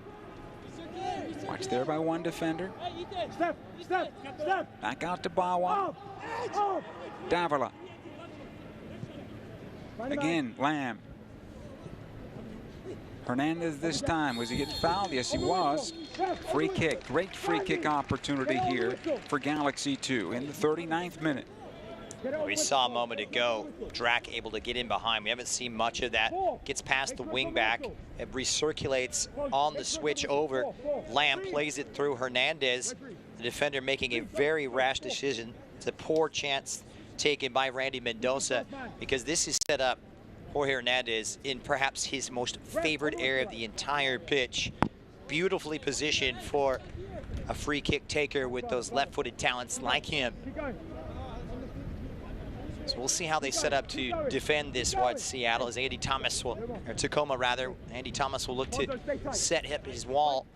Watch there by one defender. Back out to Bawa. Davila. Again, Lamb. Hernandez this time. Was he getting fouled? Yes, he was. Free kick. Great free kick opportunity here for Galaxy 2 in the 39th minute. We saw a moment ago, Drac able to get in behind. We haven't seen much of that. Gets past the wing back. It recirculates on the switch over. Lamb plays it through Hernandez. The defender making a very rash decision. It's a poor chance taken by Randy Mendoza, because this is set up Jorge Hernandez in perhaps his most favorite area of the entire pitch. Beautifully positioned for a free kick taker with those left-footed talents like him. So we'll see how they set up to defend this one. Seattle, as Andy Thomas will, or Tacoma rather, Andy Thomas will look to set up his wall.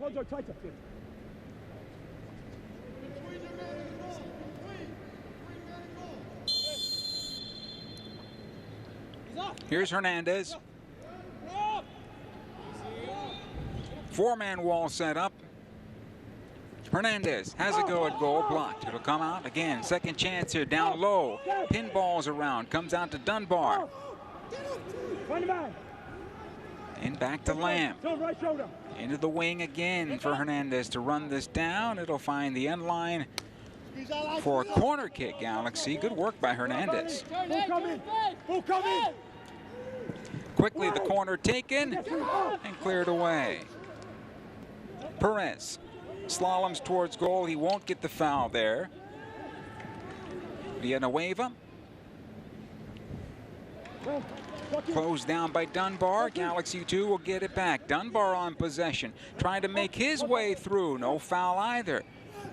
Here's Hernandez. Four-man wall set up. Hernandez has a go at goal, blocked. It'll come out again. Second chance here, down low. Pinballs around, comes out to Dunbar. And back to Lamb. Into the wing again for Hernandez to run this down. It'll find the end line for a corner kick, Galaxy. Good work by Hernandez. Quickly the corner taken and cleared away. Perez slaloms towards goal. He won't get the foul there. Villanueva. Closed down by Dunbar. Galaxy 2 will get it back. Dunbar on possession, trying to make his way through. No foul either.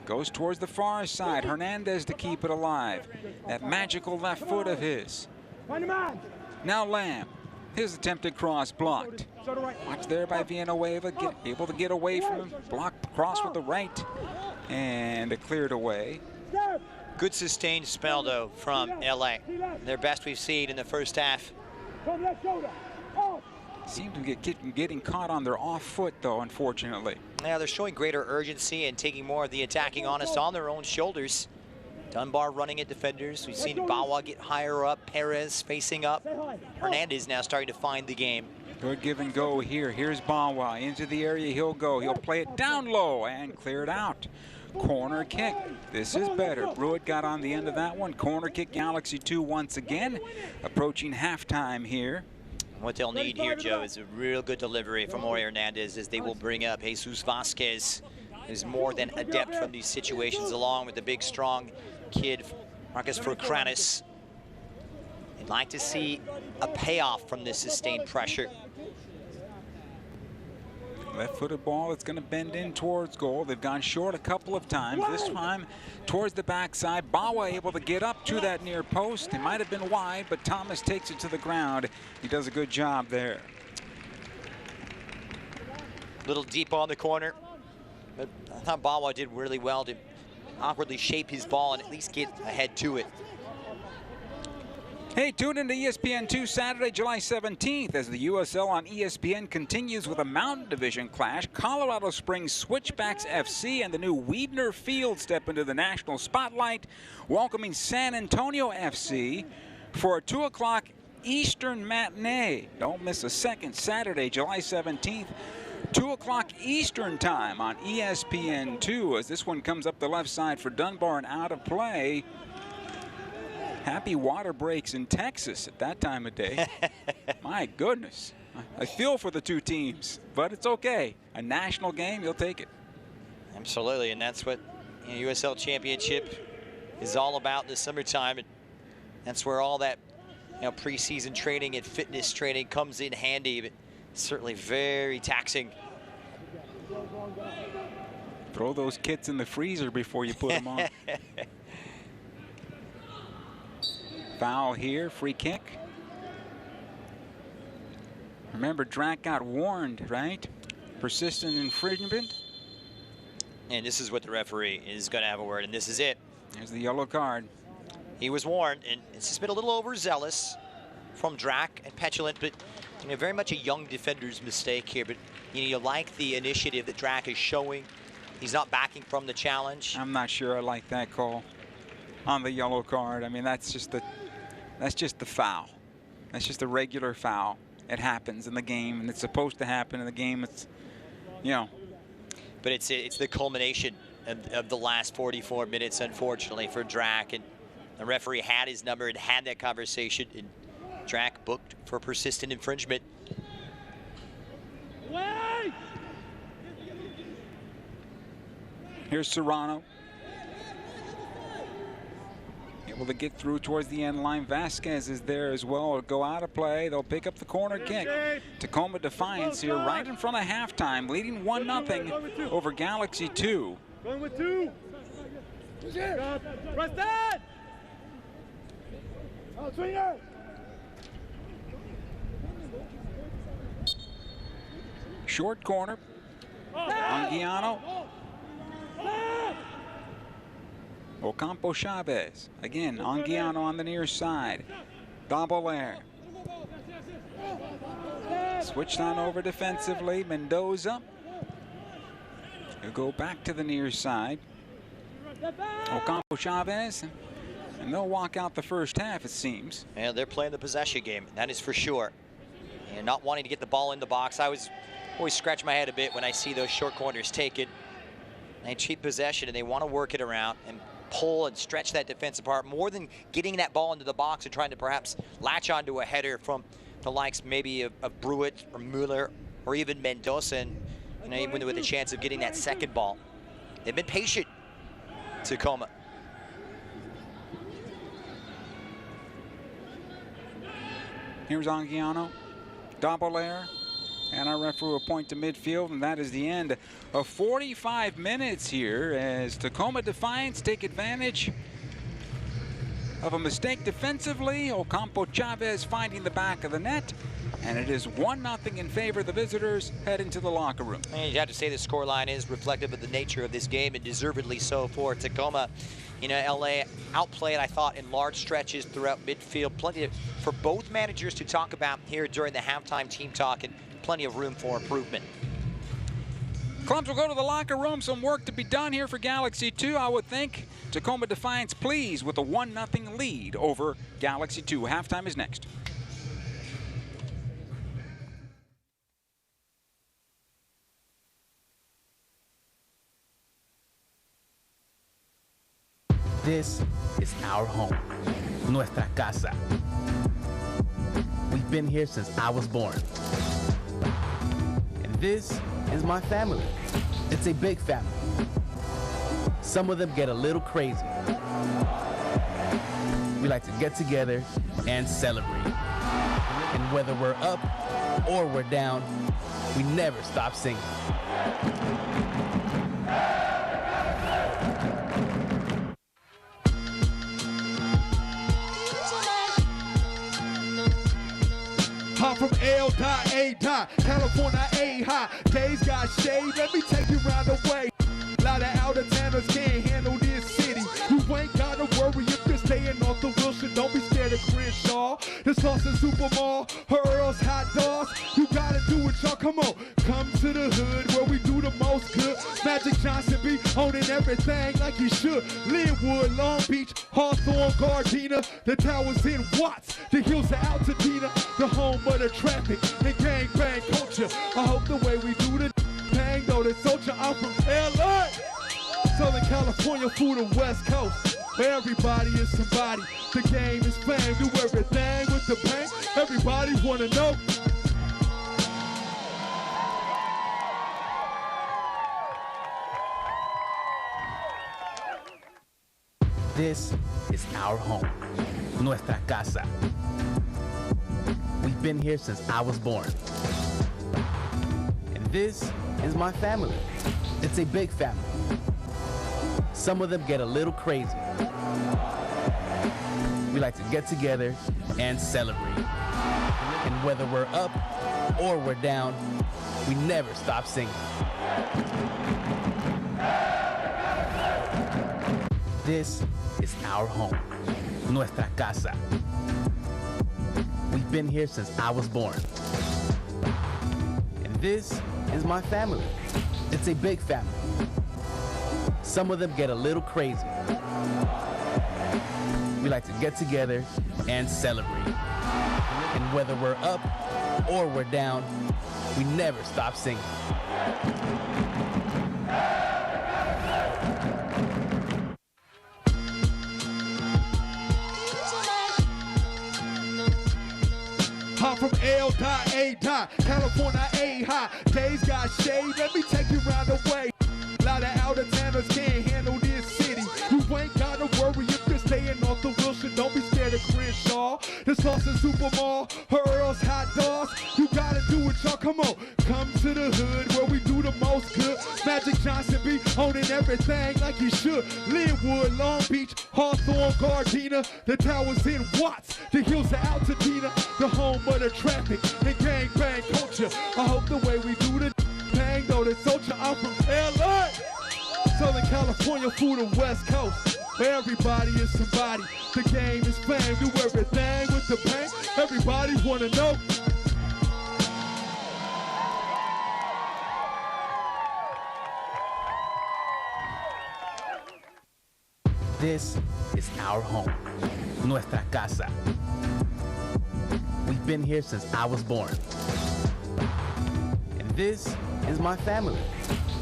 Goes towards the far side. Hernandez to keep it alive. That magical left foot of his. Now Lamb. His attempted cross blocked. Watch there by Villanueva, able to get away from him. Blocked cross with the right, and it cleared away. Good sustained spell though from LA. Their best we've seen in the first half. Seem to be getting caught on their off foot though, unfortunately. Yeah, they're showing greater urgency and taking more of the attacking onus on their own shoulders. Dunbar running at defenders. We've seen Bawa get higher up, Perez facing up. Hernandez now starting to find the game. Good give and go here. Here's Bawa into the area. He'll go. He'll play it down low and clear it out. Corner kick. This is better. Brewitt got on the end of that one. Corner kick, Galaxy 2 once again. Approaching halftime here. What they'll need here, Joe, is a real good delivery from Jorge Hernandez, as they will bring up Jesus Vasquez, who's more than adept from these situations, along with the big, strong kid, Marcus Furcranis. I'd like to see a payoff from this sustained pressure. Left-footed ball that's going to bend in towards goal. They've gone short a couple of times. This time towards the backside. Bawa able to get up to that near post. It might have been wide, but Thomas takes it to the ground. He does a good job there. Little deep on the corner. But I thought Bawa did really well to awkwardly shape his ball and at least get ahead to it. Hey, tune in to ESPN2 Saturday, July 17th as the USL on ESPN continues with a Mountain Division clash. Colorado Springs Switchbacks FC and the new Weidner Field step into the national spotlight, welcoming San Antonio FC for a 2 o'clock Eastern matinee. Don't miss a second. Saturday, July 17th. 2 o'clock Eastern time on ESPN2 as this one comes up the left side for Dunbar and out of play. Happy water breaks in Texas at that time of day. My goodness. I feel for the two teams, but it's okay. A national game, you'll take it. Absolutely, and that's what USL Championship is all about this summertime. And that's where all that preseason training and fitness training comes in handy, but certainly very taxing. Throw those kits in the freezer before you put them on. Foul here, free kick. Remember, Drac got warned, right? Persistent infringement. And this is what the referee is going to have a word, and this is it. There's the yellow card. He was warned, and it's just been a little overzealous from Drac and petulant, but very much a young defender's mistake here. But you like the initiative that Drac is showing. He's not backing from the challenge. I'm not sure I like that call on the yellow card. I mean, that's just the foul. That's just a regular foul. It happens in the game, and it's supposed to happen in the game. It's, But it's the culmination of the last 44 minutes, unfortunately, for Drac. And the referee had his number and had that conversation, and Drac booked for persistent infringement. Here's Serrano. Able to get through towards the end line. Vasquez is there as well. It'll go out of play. They'll pick up the corner kick. Tacoma Defiance here right in front of halftime, leading 1-0 over Galaxy 2. Going with 2. Press that! Short corner. Anguiano. Ocampo Chavez. Again, Anguiano on the near side. Double air. Switched on over defensively. Mendoza. He'll go back to the near side. Ocampo Chavez. And they'll walk out the first half, it seems. Yeah, they're playing the possession game, that is for sure. And not wanting to get the ball in the box. I always scratch my head a bit when I see those short corners taken. They cheat possession, and they want to work it around and pull and stretch that defense apart more than getting that ball into the box and trying to perhaps latch onto a header from the likes maybe of Bruitt or Mueller or even Mendoza, and even with a chance of getting that second ball. They've been patient, Tacoma. Here's Anguiano. Double air. And our referee will point to midfield, and that is the end of 45 minutes here as Tacoma Defiance take advantage of a mistake defensively. Ocampo Chavez finding the back of the net, and it is 1-0 in favor of the visitors. Head into the locker room. And you have to say the scoreline is reflective of the nature of this game, and deservedly so for Tacoma. LA outplayed, I thought, in large stretches throughout midfield. Plenty for both managers to talk about here during the halftime team talk, and plenty of room for improvement. Clubs will go to the locker room. Some work to be done here for Galaxy 2, I would think. Tacoma Defiance pleased with a 1-0 lead over Galaxy 2. Halftime is next. This is our home, nuestra casa. We've been here since I was born. And this is my family. It's a big family. Some of them get a little crazy. We like to get together and celebrate. And whether we're up or we're down, we never stop singing. Hot from L.A. California A high. Days got shade. Let me take you round the way. A lot of out-of-towners can't handle this city. You ain't gotta worry if you're staying off the Wilshire. Don't be scared of Crenshaw. The sauce in Supermall, Earl's hot dogs. You gotta do it, y'all. Come on, come to the hood where we do the most good. Magic Johnson be owning everything like he should. Linwood, Long Beach, Hawthorne, Gardena. The towers in Watts, the hills of Altadena. The home of the traffic, the gangbang culture. I hope the way we do the thing, though, the soldier, I'm from LA. Southern California through the West Coast, where everybody is somebody. The game is fame, do everything with the pain. Everybody wanna know. This is our home, nuestra casa. We've been here since I was born. And this is my family. It's a big family. Some of them get a little crazy. We like to get together and celebrate. And whether we're up or we're down, we never stop singing. This is our home, nuestra casa. We've been here since I was born. And this is my family. It's a big family. Some of them get a little crazy. We like to get together and celebrate. And whether we're up or we're down, we never stop singing. Hot from L.A. California A high. Days got shade. Let me take you round the way. A lot of out-of-towners can't handle this city. You ain't gotta worry if you're staying off the Wilshire. Don't be scared of Crenshaw. The sauce in Super Mall, her Earl's hot dogs. You gotta do it, y'all. Come on, come to the hood where we do the most good. Magic Johnson be owning everything like he should. Linwood, Long Beach, Hawthorne, Gardena. The towers in Watts, the hills of Altadena. The home of the traffic and gangbang culture. I hope the way we do the thing, though, the soldier. I'm from LA. Southern California through the West Coast, where everybody is somebody. The game is fame, do everything with the pain. Everybody wanna know. This is our home, nuestra casa. We've been here since I was born. And this is my family.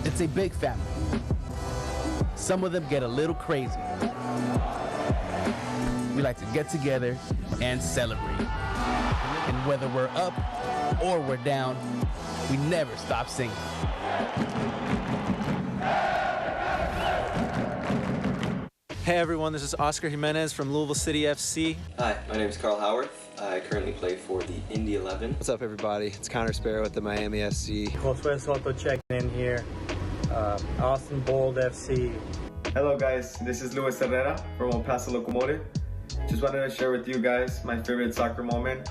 It's a big family. Some of them get a little crazy. We like to get together and celebrate. And whether we're up or we're down, we never stop singing. Hey everyone, this is Oscar Jimenez from Louisville City FC. Hi, my name is Carl Howarth. I currently play for the Indy 11. What's up everybody? It's Connor Sparrow with the Miami SC. Josué Soto checking in here. Austin Bold FC. Hello guys, this is Luis Herrera from El Paso Locomotive. Just wanted to share with you guys my favorite soccer moment,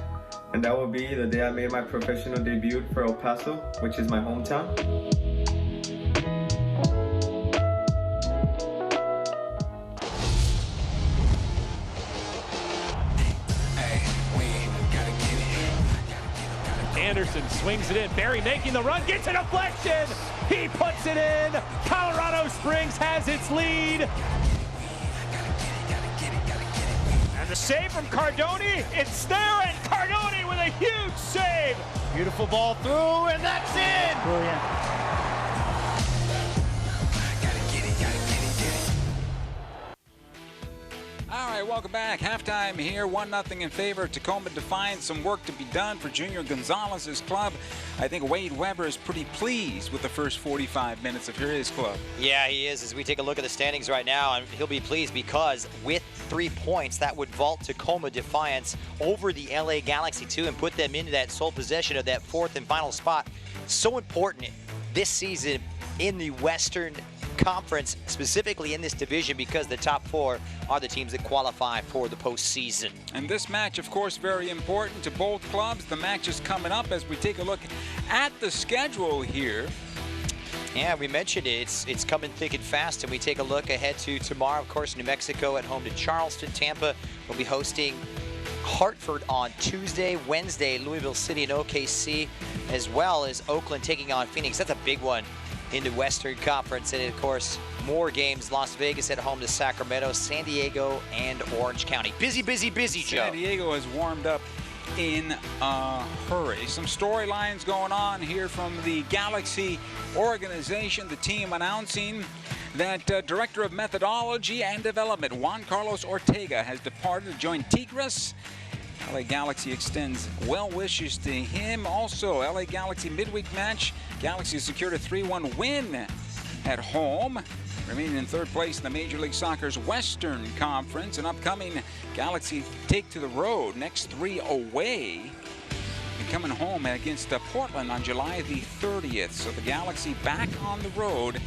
and that will be the day I made my professional debut for El Paso, which is my hometown. Anderson swings it in. Barry making the run, gets a deflection. He puts it in. Colorado Springs has its lead. And the save from Cardone. It's there, and Cardone with a huge save. Beautiful ball through, and that's in. Brilliant. All right, welcome back. Halftime here, 1-0 in favor of Tacoma Defiance. Some work to be done for Junior Gonzalez's club. I think Wade Weber is pretty pleased with the first 45 minutes of his club. Yeah, he is. As we take a look at the standings right now, and he'll be pleased because with 3 points, that would vault Tacoma Defiance over the LA Galaxy 2 and put them into that sole possession of that fourth and final spot. So important this season in the Western Conference, specifically in this division, because the top 4 are the teams that qualify for the postseason. And this match, of course, very important to both clubs. The match is coming up as we take a look at the schedule here. Yeah, we mentioned it. It's coming thick and fast, and we take a look ahead to tomorrow, of course, New Mexico at home to Charleston. Tampa will be hosting Hartford on Tuesday. Wednesday, Louisville City and OKC, as well as Oakland taking on Phoenix. That's a big one in the Western Conference. And of course, more games. Las Vegas at home to Sacramento, San Diego, and Orange County. Busy, busy, busy, Joe. San Diego has warmed up in a hurry. Some storylines going on here from the Galaxy organization. The team announcing that Director of Methodology and Development, Juan Carlos Ortega, has departed to join Tigres. LA Galaxy extends well wishes to him. Also, LA Galaxy midweek match. Galaxy secured a 3-1 win at home, remaining in third place in the Major League Soccer's Western Conference. And upcoming, Galaxy take to the road, next 3 away, and coming home against Portland on July the 30th. So the Galaxy back on the road,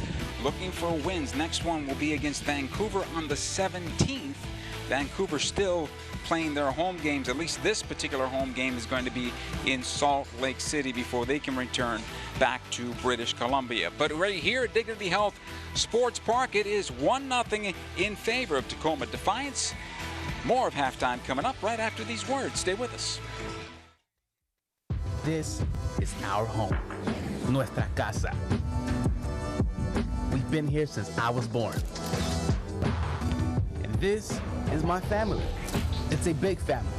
looking for wins. Next one will be against Vancouver on the 17th. Vancouver still playing their home games. At least this particular home game is going to be in Salt Lake City before they can return back to British Columbia. But right here at Dignity Health Sports Park, it is 1-0 in favor of Tacoma Defiance. More of halftime coming up right after these words. Stay with us. This is our home, nuestra casa. We've been here since I was born. And this is my family. It's a big family.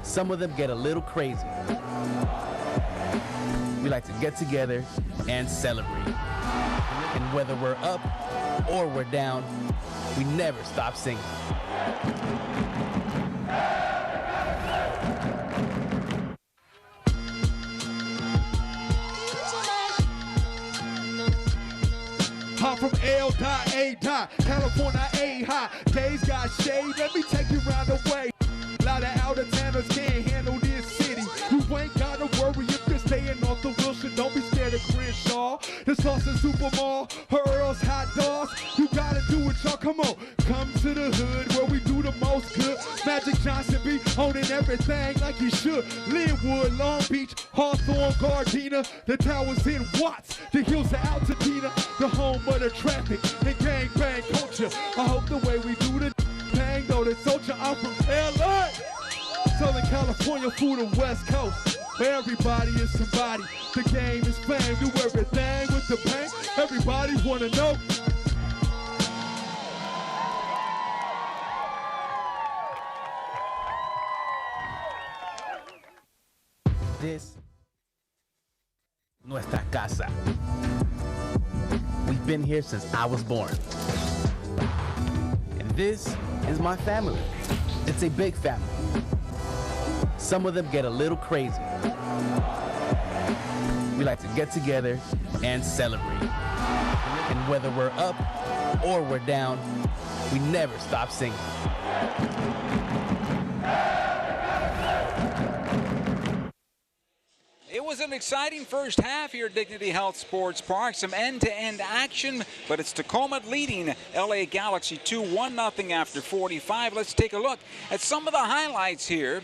Some of them get a little crazy. We like to get together and celebrate. And whether we're up or we're down, we never stop singing. Hot from L.A. California A high. Days got shade. Let me take you round the way. A lot of out-of-towners can't handle this city. You ain't gotta worry if you're staying off the Wilshire. Don't be scared of Crenshaw. The sauce in Super Mall, her Earl's hot dogs. You gotta do it, y'all. Come on, come to the hood where we do the most good. Magic Johnson be owning everything like he should. Linwood, Long Beach, Hawthorne, Gardena. The towers in Watts, the hills of Altadena. The home of the traffic, the gangbang culture. I hope the way we do the thing, though, the soldier. I'm from LA. Southern California through the West Coast, where everybody is somebody. The game is fame, do everything with the pain. Everybody wanna know. This, nuestra casa. We've been here since I was born. And this is my family. It's a big family. Some of them get a little crazy. We like to get together and celebrate. And whether we're up or we're down, we never stop singing. It was an exciting first half here at Dignity Health Sports Park. Some end-to-end action, but it's Tacoma leading LA Galaxy 2-1-0 after 45. Let's take a look at some of the highlights here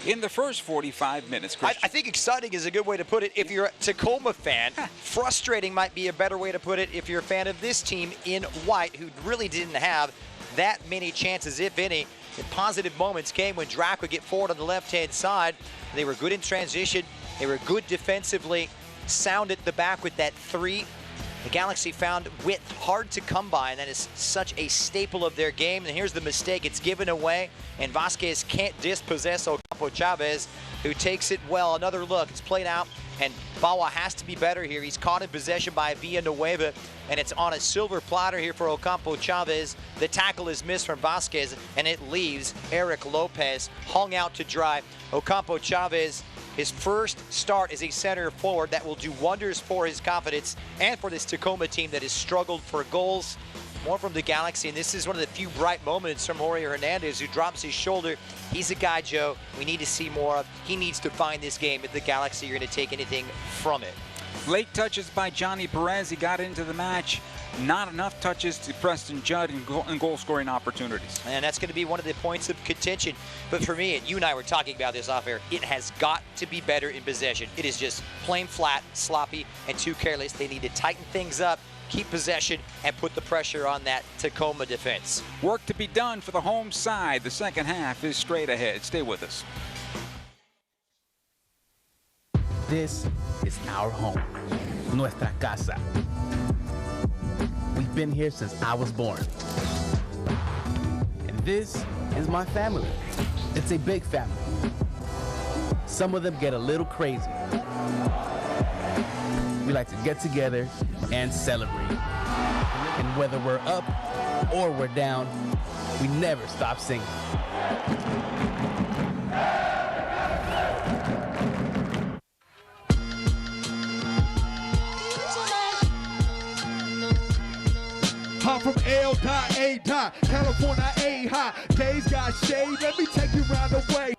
in the first 45 minutes. I think exciting is a good way to put it if you're a Tacoma fan. Frustrating might be a better way to put it if you're a fan of this team in white, who really didn't have that many chances, if any. The positive moments came when Drac would get forward on the left-hand side. They were good in transition. They were good defensively, sound at the back with that three. The Galaxy found width hard to come by, and that is such a staple of their game. And here's the mistake. It's given away, and Vasquez can't dispossess Ocampo Chavez, who takes it well. Another look. It's played out, and Bawa has to be better here. He's caught in possession by Villanueva, and it's on a silver platter here for Ocampo Chavez. The tackle is missed from Vasquez, and it leaves Eric Lopez hung out to dry. Ocampo Chavez, his first start as a center forward, that will do wonders for his confidence and for this Tacoma team that has struggled for goals. More from the Galaxy, and this is one of the few bright moments from Jorge Hernandez, who drops his shoulder. He's a guy, Joe, we need to see more of. He needs to find this game if the Galaxy are going to take anything from it. Late touches by Johnny Perez. He got into the match. Not enough touches to Preston Judd and goal-scoring opportunities. And that's going to be one of the points of contention. But for me, and you and I were talking about this off air, it has got to be better in possession. It is just plain flat, sloppy, and too careless. They need to tighten things up, keep possession, and put the pressure on that Tacoma defense. Work to be done for the home side. The second half is straight ahead. Stay with us. This is our home, nuestra casa. We've been here since I was born. And this is my family. It's a big family. Some of them get a little crazy. We like to get together and celebrate. And whether we're up or we're down, we never stop singing. Hot from L.A. California A high. Days got shade. Let me take you round the way.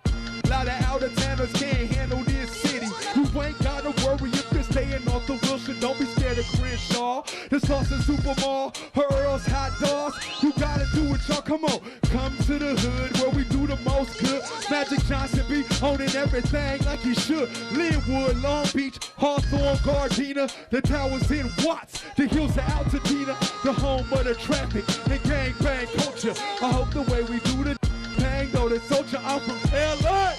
A lot of out-of-towners can't handle this city. You ain't gotta worry if you're staying off the Wilshire. Don't be scared of Crenshaw. The sauce in Supermall, her Earl's hot dogs. You gotta do it, y'all. Come on, come to the hood where we do the most good. Magic Johnson be owning everything like he should. Linwood, Long Beach, Hawthorne, Gardena. The towers in Watts, the hills of Altadena. The home of the traffic and gangbang culture. I hope the way we do the thing, though, the soldier, I'm from LA.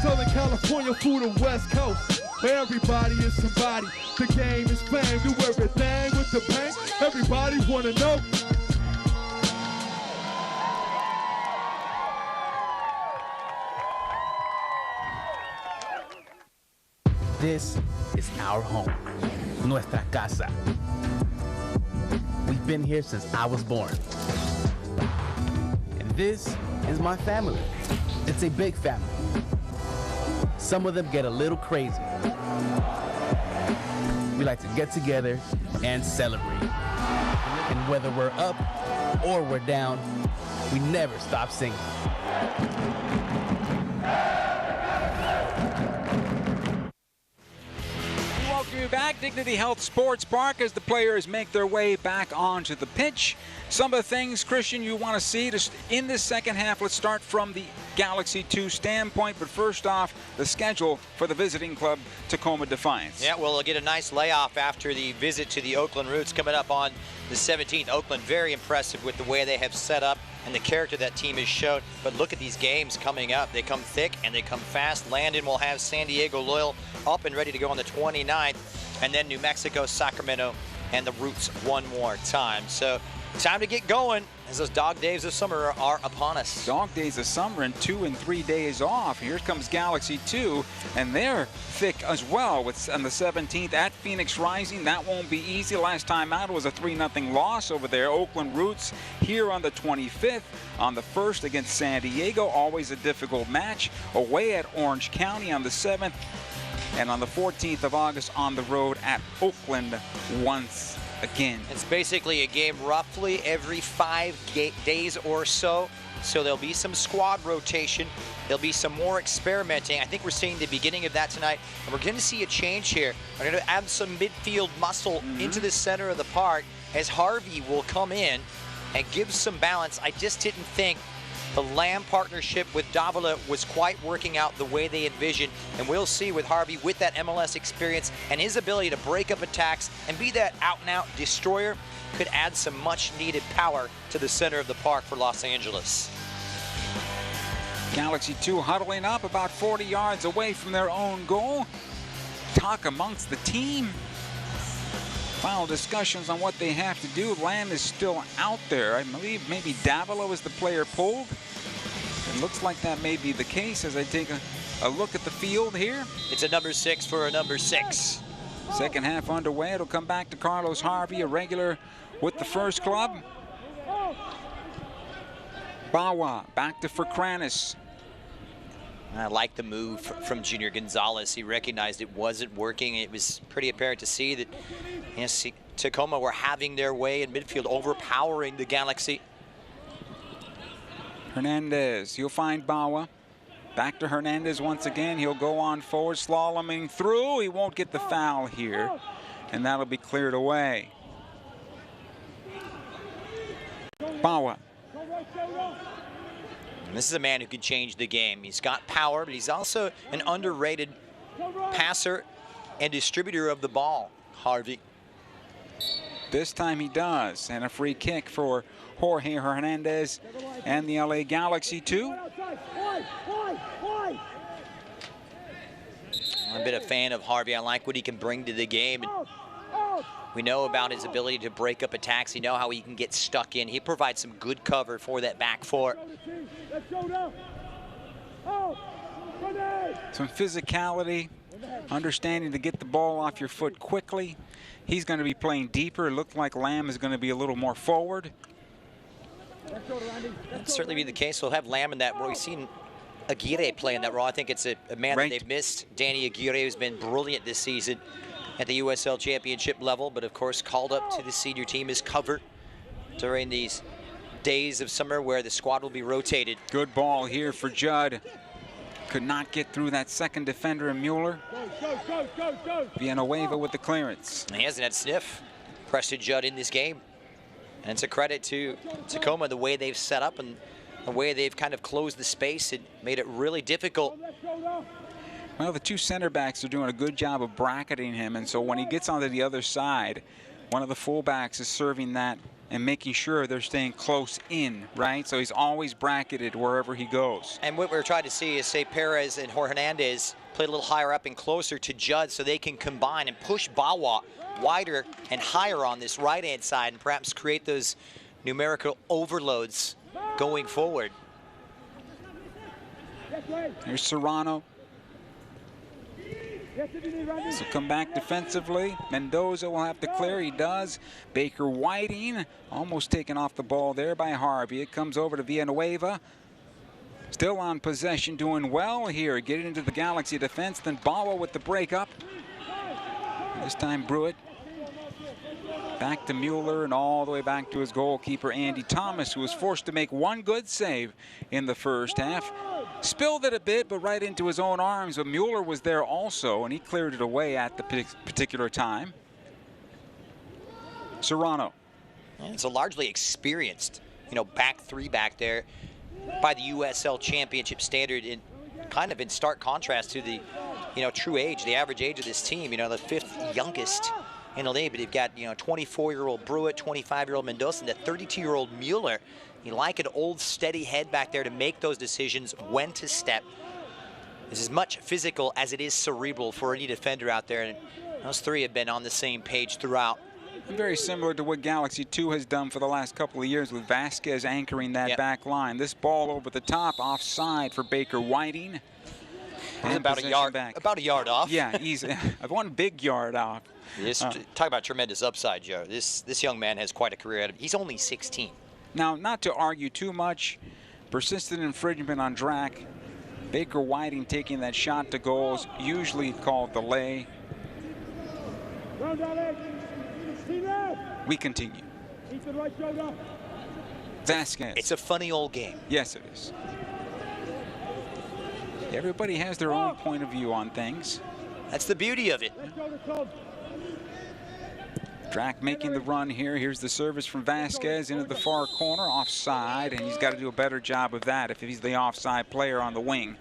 Southern California through the West Coast, where everybody is somebody. The game is fame, do everything with the pain. Everybody wanna know. This is our home, nuestra casa. We've been here since I was born. And this is my family. It's a big family. Some of them get a little crazy. We like to get together and celebrate. And whether we're up or we're down, we never stop singing. Welcome you back, Dignity Health Sports Park, as the players make their way back onto the pitch. Some of the things, Christian, you want to see in this second half. Let's start from the Galaxy 2 standpoint, but first off, the schedule for the visiting club, Tacoma Defiance. Yeah, well, they'll get a nice layoff after the visit to the Oakland Roots coming up on the 17th. Oakland, very impressive with the way they have set up and the character that team has showed. But look at these games coming up. They come thick and they come fast. Landon will have San Diego Loyal up and ready to go on the 29th. And then New Mexico, Sacramento, and the Roots one more time. So time to get going as those dog days of summer are upon us. Dog days of summer and 2 and 3 days off. Here comes Galaxy 2, and they're thick as well on the 17th at Phoenix Rising. That won't be easy. Last time out it was a 3-0 loss over there. Oakland Roots here on the 25th. On the 1st against San Diego, always a difficult match. Away at Orange County on the 7th. And on the 14th of August on the road at Oakland once again. It's basically a game roughly every 5 days or so. So there'll be some squad rotation. There'll be some more experimenting. I think we're seeing the beginning of that tonight. And we're going to see a change here. We're going to add some midfield muscle into the center of the park as Harvey will come in and give some balance. I just didn't think the Lamb partnership with Davila was quite working out the way they envisioned. And we'll see with Harvey, with that MLS experience and his ability to break up attacks and be that out-and-out destroyer, could add some much-needed power to the center of the park for Los Angeles. Galaxy 2 huddling up about 40 yards away from their own goal. Talk amongst the team. Final discussions on what they have to do. Lamb is still out there. I believe maybe Davila was the player pulled. It looks like that may be the case as I take a look at the field here. It's a number 6 for a number 6. Second half underway. It'll come back to Carlos Harvey, a regular with the first club. Bawa back to Ferkranis. I like the move from Junior Gonzalez. He recognized it wasn't working. It was pretty apparent to see that Tacoma were having their way in midfield, overpowering the Galaxy. Hernandez, you'll find Bawa. Back to Hernandez once again. He'll go on forward, slaloming through. He won't get the foul here, and that'll be cleared away. Bawa. And this is a man who can change the game. He's got power, but he's also an underrated passer and distributor of the ball, Harvey. This time he does, and a free kick for Jorge Hernandez and the LA Galaxy 2. I've been a fan of Harvey. I like what he can bring to the game. And we know about his ability to break up attacks. You know how he can get stuck in. He provides some good cover for that back four. Some physicality, understanding to get the ball off your foot quickly. He's going to be playing deeper. It looked like Lamb is going to be a little more forward. That'd certainly be the case. We'll have Lamb in that role. We've seen Aguirre play in that role. I think it's a man that they've missed. Danny Aguirre has been brilliant this season at the USL Championship level, but of course called up to the senior team as cover during these days of summer where the squad will be rotated. Good ball here for Judd. Could not get through that second defender in Mueller. Villanueva with the clearance. He hasn't had sniff. Preston Judd in this game. And it's a credit to Tacoma, the way they've set up and the way they've kind of closed the space. It made it really difficult. Well, the two center backs are doing a good job of bracketing him, and so when he gets onto the other side, one of the fullbacks is serving that and making sure they're staying close in, right? So he's always bracketed wherever he goes. And what we're trying to see is, say, Perez and Hernandez play a little higher up and closer to Judd so they can combine and push Bawa wider and higher on this right-hand side and perhaps create those numerical overloads going forward. Here's Serrano. So come back defensively. Mendoza will have to clear. He does. Baker Whiting almost taken off the ball there by Harvey. It comes over to Villanueva. Still on possession, doing well here. Getting into the Galaxy defense. Then Bawa with the breakup. This time Brewitt. Back to Mueller and all the way back to his goalkeeper, Andy Thomas, who was forced to make one good save in the first half. Spilled it a bit, but right into his own arms. But Mueller was there also, and he cleared it away at the particular time. Serrano. It's a largely experienced, back three back there by the USL Championship standard, in kind of in stark contrast to the, true age, the average age of this team. The fifth youngest in the league, but you've got 24-year-old Brewitt, 25-year-old Mendoza, and the 32-year-old Mueller. You like an old steady head back there to make those decisions when to step. This is as much physical as it is cerebral for any defender out there, and those three have been on the same page throughout. Very similar to what Galaxy 2 has done for the last couple of years with Vasquez anchoring that back line. This ball over the top, offside for Baker Whiting. He's about a yard off. Yeah, he's one big yard off. Talk about tremendous upside, Joe. This young man has quite a career ahead of him. He's only 16. Now, not to argue too much, persistent infringement on Drac. Baker Whiting taking that shot to goal is usually called delay. We continue. Vasquez. It's a funny old game. Yes, it is. Everybody has their own point of view on things. That's the beauty of it. Drac making the run here. Here's the service from Vasquez into the far corner, offside, and he's got to do a better job of that if he's the offside player on the wing.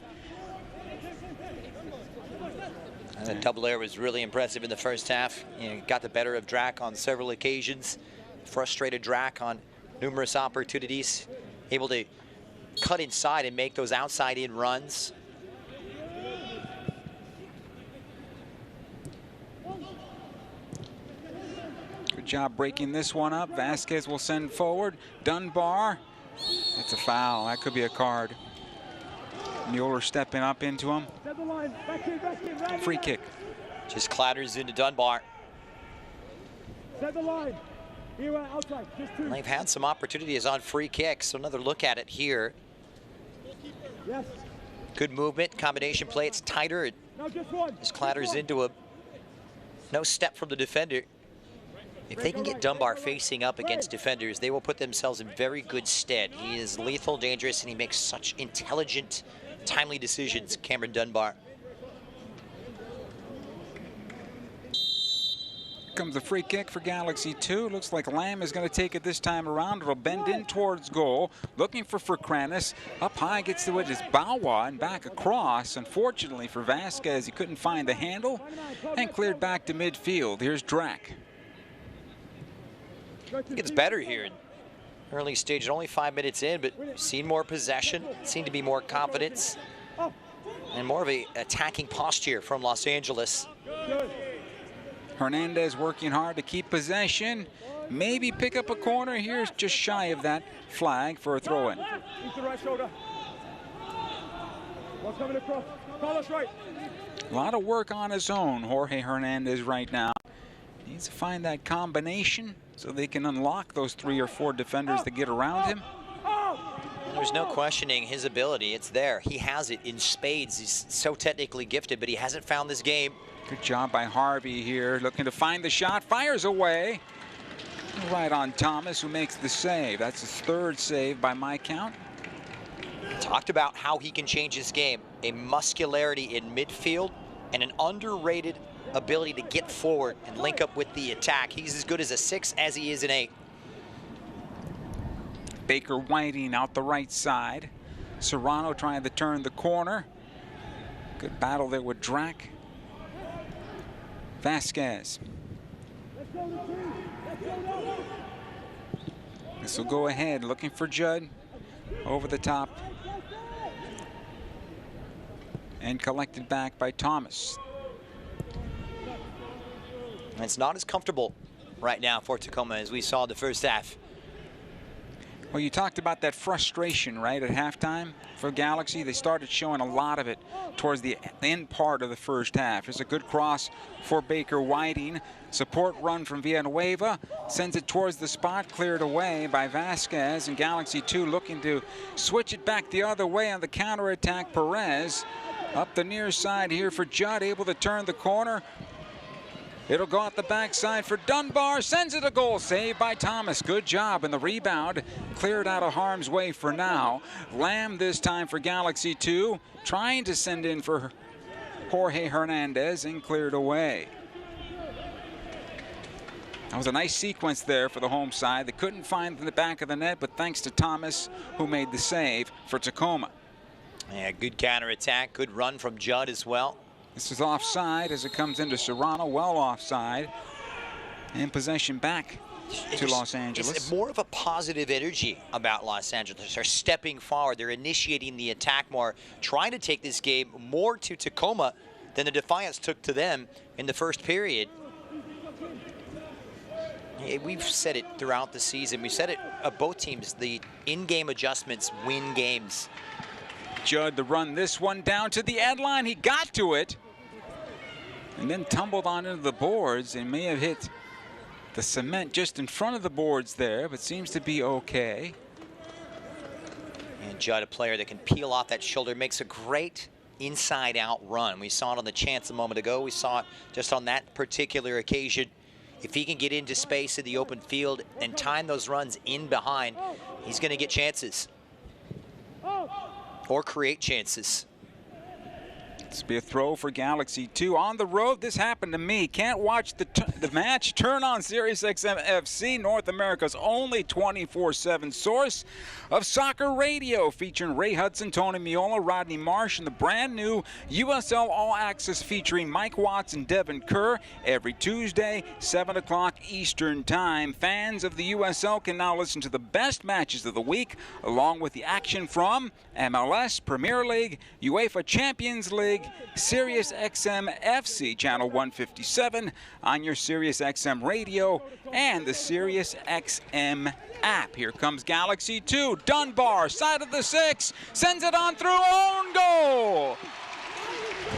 And the double air was really impressive in the first half. Got the better of Drac on several occasions. Frustrated Drac on numerous opportunities. Able to cut inside and make those outside-in runs. Good job breaking this one up. Vasquez will send forward. Dunbar. That's a foul. That could be a card. Mueller stepping up into him. Free kick. Just clatters into Dunbar. They've had some opportunities on free kicks, so another look at it here. Good movement, combination play. It's tighter. It just clatters into a no step from the defender. If they can get Dunbar facing up against defenders, they will put themselves in very good stead. He is lethal, dangerous, and he makes such intelligent, timely decisions, Cameron Dunbar. Comes a free kick for Galaxy 2. Looks like Lamb is going to take it this time around. It'll bend in towards goal. Looking for Kranis. Up high, gets to it is Bawa and back across. Unfortunately for Vasquez, he couldn't find the handle and cleared back to midfield. Here's Drac. I think it's better here in early stage. Only 5 minutes in, but seen more possession, seemed to be more confidence, and more of a attacking posture from Los Angeles. Hernandez working hard to keep possession. Maybe pick up a corner. Here's just shy of that flag for a throw-in. A lot of work on his own, Jorge Hernandez right now. Needs to find that combination so they can unlock those 3 or 4 defenders that get around him. There's no questioning his ability. It's there. He has it in spades. He's so technically gifted, but he hasn't found this game. Good job by Harvey here, looking to find the shot, fires away. Right on Thomas, who makes the save. That's his 3rd save by my count. Talked about how he can change his game. A muscularity in midfield and an underrated ability to get forward and link up with the attack. He's as good as a 6 as he is an 8. Baker Whiting out the right side. Serrano trying to turn the corner. Good battle there with Drac. Vasquez. This will go ahead, looking for Judd. Over the top. And collected back by Thomas. And it's not as comfortable right now for Tacoma as we saw the first half. Well, you talked about that frustration, right, at halftime for Galaxy. They started showing a lot of it towards the end part of the first half. There's a good cross for Baker Whiting. Support run from Villanueva. Sends it towards the spot, cleared away by Vasquez. And Galaxy 2 looking to switch it back the other way on the counterattack. Perez up the near side here for Judd, able to turn the corner. It'll go out the backside for Dunbar, sends it a goal, saved by Thomas. Good job, and the rebound cleared out of harm's way for now. Lamb this time for Galaxy 2, trying to send in for Jorge Hernandez, and cleared away. That was a nice sequence there for the home side. They couldn't find the back of the net, but thanks to Thomas, who made the save for Tacoma. Yeah, good counterattack, good run from Judd as well. This is offside as it comes into Serrano, well offside. And possession back to Los Angeles. It's more of a positive energy about Los Angeles. They're stepping forward. They're initiating the attack more, trying to take this game more to Tacoma than the Defiance took to them in the first period. We've said it throughout the season. We've said it of both teams. The in-game adjustments win games. Judd to run this one down to the end line. He got to it and then tumbled on into the boards and may have hit the cement just in front of the boards there, but seems to be okay. And Judd, a player that can peel off that shoulder, makes a great inside-out run. We saw it on the chance a moment ago. We saw it just on that particular occasion. If he can get into space in the open field and time those runs in behind, he's going to get chances. Or create chances. This will be a throw for Galaxy 2 on the road. This happened to me. Can't watch the match. Turn on SiriusXM FC, North America's only 24/7 source of soccer radio, featuring Ray Hudson, Tony Miola, Rodney Marsh, and the brand new USL All Access featuring Mike Watts and Devin Kerr every Tuesday, 7 o'clock Eastern Time. Fans of the USL can now listen to the best matches of the week, along with the action from MLS, Premier League, UEFA Champions League, SiriusXM FC Channel 157 on your SiriusXM radio and the SiriusXM app. Here comes Galaxy 2. Dunbar, side of the 6, sends it on through, own goal.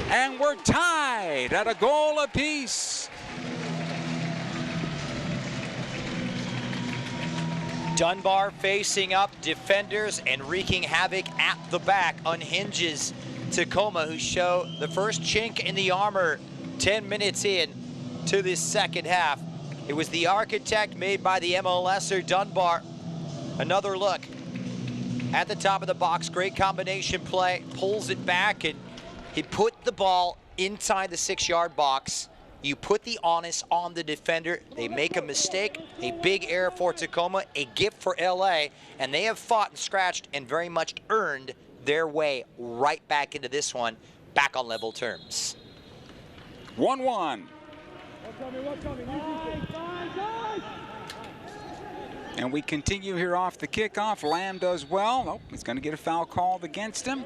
And we're tied at a goal apiece. Dunbar facing up defenders and wreaking havoc at the back unhinges Tacoma, who show the first chink in the armor 10 minutes in to this second half. It was the architect made by the MLSer Dunbar. Another look at the top of the box, great combination play, pulls it back, and he put the ball inside the 6-yard box. You put the onus on the defender, they make a mistake, a big error for Tacoma, a gift for LA, and they have fought and scratched and very much earned their way right back into this one, back on level terms. 1-1. And we continue here off the kickoff. Lamb does well. Oh, he's going to get a foul called against him.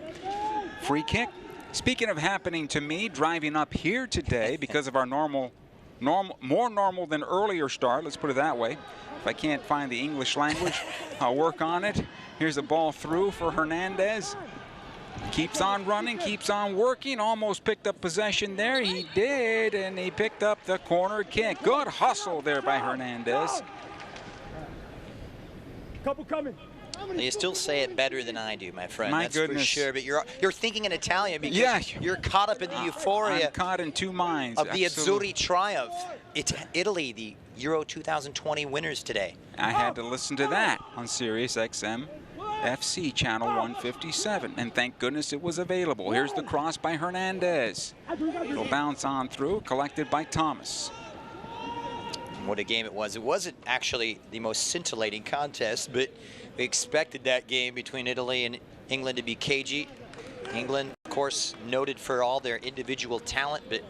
Free kick. Speaking of happening to me, driving up here today because of our more normal than earlier start, let's put it that way. If I can't find the English language, I'll work on it. Here's a ball through for Hernandez. Keeps on running, keeps on working, almost picked up possession there. He did, and he picked up the corner kick. Good hustle there by Hernandez. Couple coming. You still say it better than I do, my friend. My That's goodness. for sure. But you're thinking in Italian because yeah, you're caught up in the euphoria. I'm caught in two minds. Of the Absolutely. Azzurri triumph. It's Italy, the Euro 2020 winners today. I had to listen to that on SiriusXM FC channel 157, and thank goodness it was available. Here's the cross by Hernandez. It'll bounce on through, collected by Thomas. What a game it was. It wasn't actually the most scintillating contest, but we expected that game between Italy and England to be cagey. England, of course, noted for all their individual talent, but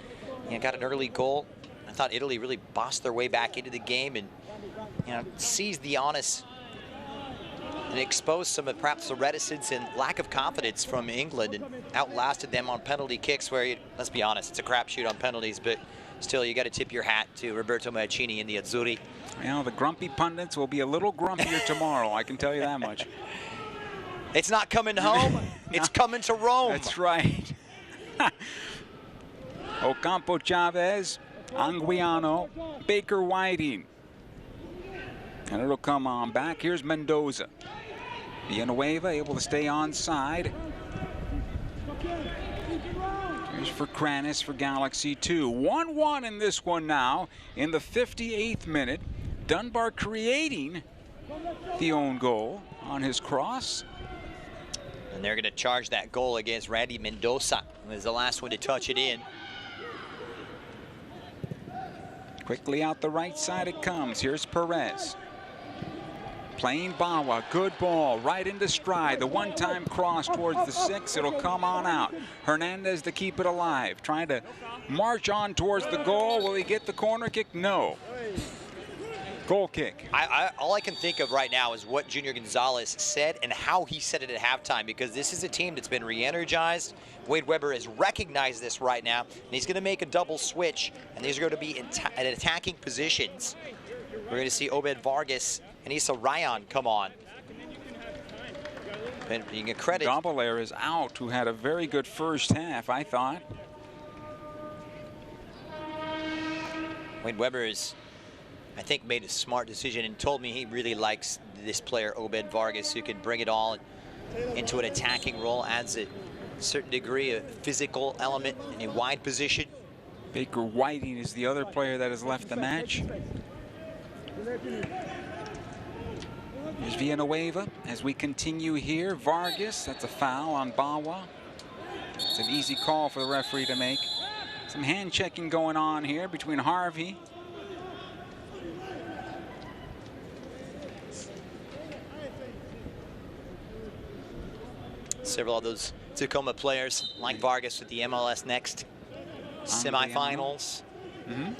got an early goal. I thought Italy really bossed their way back into the game and seized the honest and exposed some of perhaps the reticence and lack of confidence from England and outlasted them on penalty kicks where, let's be honest, it's a crapshoot on penalties, but still you got to tip your hat to Roberto Mancini and the Azzurri. Well, the grumpy pundits will be a little grumpier tomorrow, I can tell you that much. It's not coming home, it's coming to Rome. That's right. Ocampo Chavez, Anguiano, Baker Whiting. And it'll come on back. Here's Mendoza. Villanueva able to stay onside. Here's for Kranis for Galaxy 2. 1-1 in this one now in the 58th minute. Dunbar creating the own goal on his cross. And they're going to charge that goal against Randy Mendoza, who was the last one to touch it in. Quickly out the right side it comes. Here's Perez. Playing Bawa, good ball, right into stride. The one-time cross towards the 6, it'll come on out. Hernandez to keep it alive, trying to march on towards the goal. Will he get the corner kick? No. Goal kick. All I can think of right now is what Junior Gonzalez said and how he said it at halftime, because this is a team that's been re-energized. Wade Weber has recognized this right now, and he's going to make a double switch, and these are going to be at attacking positions. We're going to see Obed Vargas and Issa Ryan come on. And you can credit. Dobbelair is out, who had a very good first half, I thought. Wade Weber is, I think, made a smart decision and told me he really likes this player, Obed Vargas, who can bring it all into an attacking role, adds a certain degree of physical element in a wide position. Baker Whiting is the other player that has left the match. Here's Villanueva as we continue here. Vargas, that's a foul on Bawa. It's an easy call for the referee to make. Some hand checking going on here between Harvey. Several of those Tacoma players, like Vargas, with the MLS Next semifinals.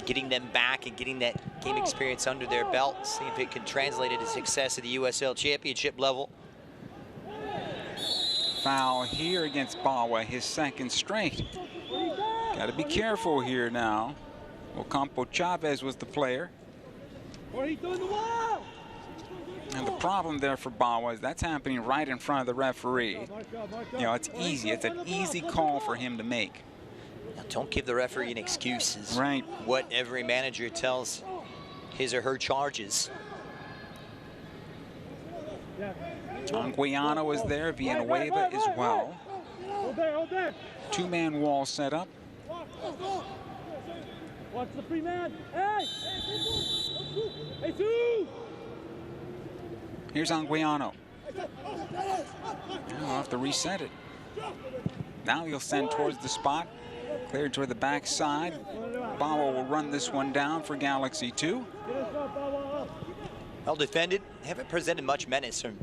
Getting them back and getting that game experience under their belt, see if it can translate into success at the USL Championship level. Foul here against Bawa, his second straight. Got to be careful here now. Ocampo Chavez was the player. And the problem there for Bawa is that's happening right in front of the referee. It's easy. It's an easy call for him to make. Now, don't give the referee an excuse. Is right. What every manager tells his or her charges. Anguiano is there, Villanueva as well. Two-man wall set up. Watch the free man. Hey! Here's Anguiano. I'll have to reset it. Now he'll send towards the spot. Cleared toward the backside. Bawa will run this one down for Galaxy 2. Well defended. They haven't presented much menace from